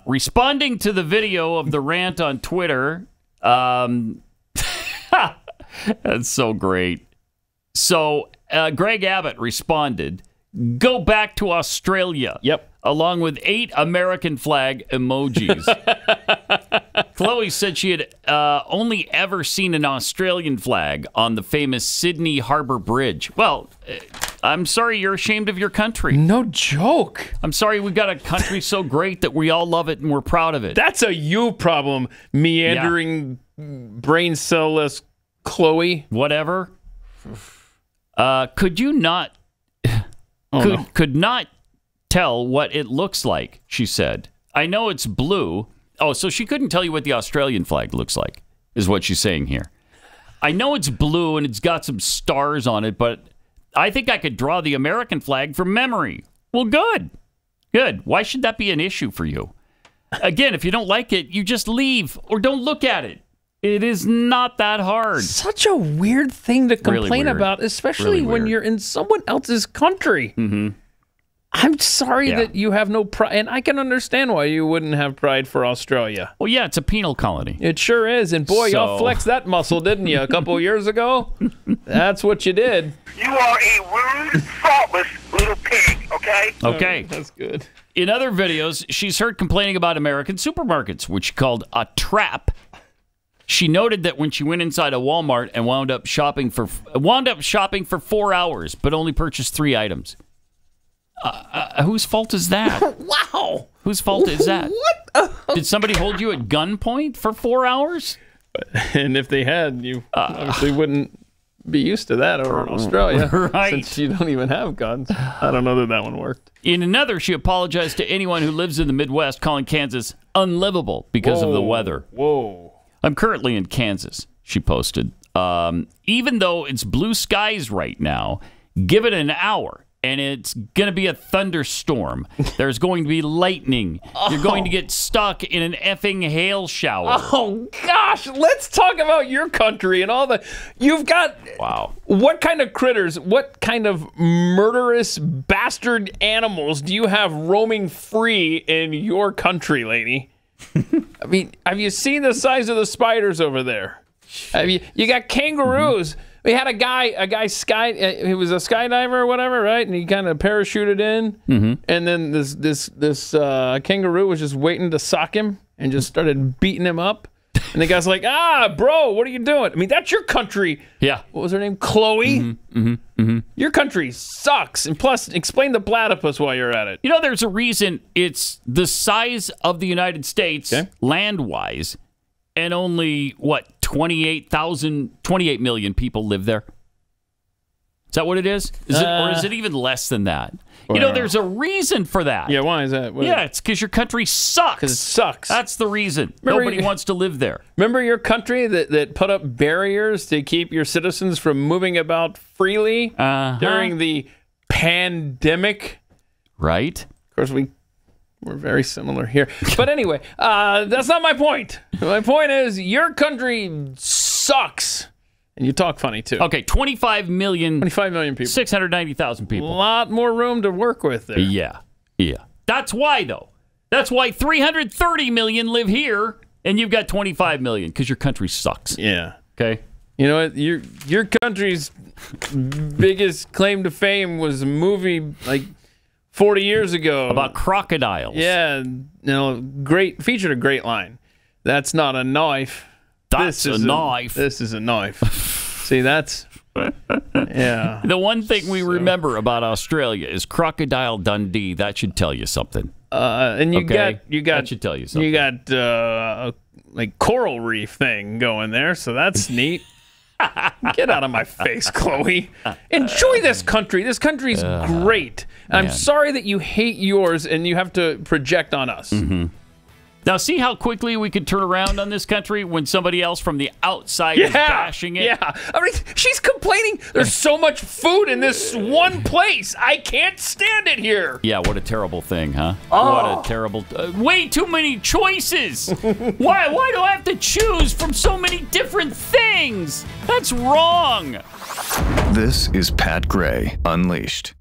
Responding to the video of the rant on Twitter, that's so great. So Greg Abbott responded, "Go back to Australia." Yep. Along with 8 American flag emojis. Chloe said she had only ever seen an Australian flag on the famous Sydney Harbour Bridge. Well, I'm sorry you're ashamed of your country. No joke. I'm sorry we got a country so great that we all love it and we're proud of it. That's a you problem, meandering, brain cell-less Chloe. Whatever. Could you not... could not tell what it looks like, she said. I know it's blue. Oh, so she couldn't tell you what the Australian flag looks like, is what she's saying here. I know it's blue and it's got some stars on it, but I think I could draw the American flag from memory. Well, good. Good. Why should that be an issue for you? Again, if you don't like it, you just leave or don't look at it. It is not that hard. Such a weird thing to complain about, especially when you're in someone else's country. Mm-hmm. I'm sorry that you have no pride, and I can understand why you wouldn't have pride for Australia. Well, yeah, it's a penal colony. It sure is, and boy, y'all flexed that muscle, didn't you, a couple of years ago? That's what you did. You are a rude, thoughtless little pig, okay? Okay. That's good. In other videos, she's heard complaining about American supermarkets, which she called a trap. She noted that when she went inside a Walmart and wound up shopping for 4 hours, but only purchased 3 items. Whose fault is that? Wow. Whose fault is that? What? Did somebody hold you at gunpoint for 4 hours? And if they had, you obviously wouldn't be used to that over in Australia. Right. Since you don't even have guns. I don't know that one worked. In another, she apologized to anyone who lives in the Midwest, calling Kansas unlivable because of the weather. Whoa. I'm currently in Kansas, she posted. Even though it's blue skies right now, give it an hour. And it's going to be a thunderstorm. There's going to be lightning. You're going to get stuck in an effing hail shower. Oh, gosh. Let's talk about your country and all the... You've got... Wow. What kind of critters, what kind of murderous bastard animals do you have roaming free in your country, lady? I mean, have you seen the size of the spiders over there? Have you got kangaroos. We had a guy he was a skydiver or whatever, right? And he kind of parachuted in, and then this kangaroo was just waiting to sock him and just started beating him up. And the guy's like, bro, what are you doing? I mean, that's your country. Yeah. What was her name? Chloe? Your country sucks. And plus, explain the platypus while you're at it. You know, there's a reason it's the size of the United States, land-wise, and only, 28 million people live there? Is that what it is? Or is it even less than that? You know, there's a reason for that. Yeah, why is that? It's because your country sucks. Because it sucks. That's the reason. Nobody wants to live there. Remember your country that put up barriers to keep your citizens from moving about freely during the pandemic? Right. Of course, we're very similar here. But anyway, that's not my point. My point is your country sucks. And you talk funny, too. Okay, 25 million people. 690,000 people. A lot more room to work with there. Yeah. That's why, though. That's why 330 million live here, and you've got 25 million, because your country sucks. Yeah. Okay? You know what? Your country's biggest claim to fame was a movie, like, 40 years ago. About crocodiles. Yeah. Featured a great line. That's not a knife. That's a knife. This is a knife. See, that's... Yeah. The one thing we remember about Australia is Crocodile Dundee. That should tell you something. And you got that should tell you something. You got a coral reef thing going there, so that's neat. Get out of my face, Chloe. Enjoy this country. This country's great. I'm sorry that you hate yours and you have to project on us. Mm-hmm. Now, see how quickly we could turn around on this country when somebody else from the outside is bashing it? Yeah. I mean, she's complaining there's so much food in this one place. I can't stand it here. Yeah, what a terrible thing, huh? What a terrible... way too many choices. Why do I have to choose from so many different things? That's wrong. This is Pat Gray Unleashed.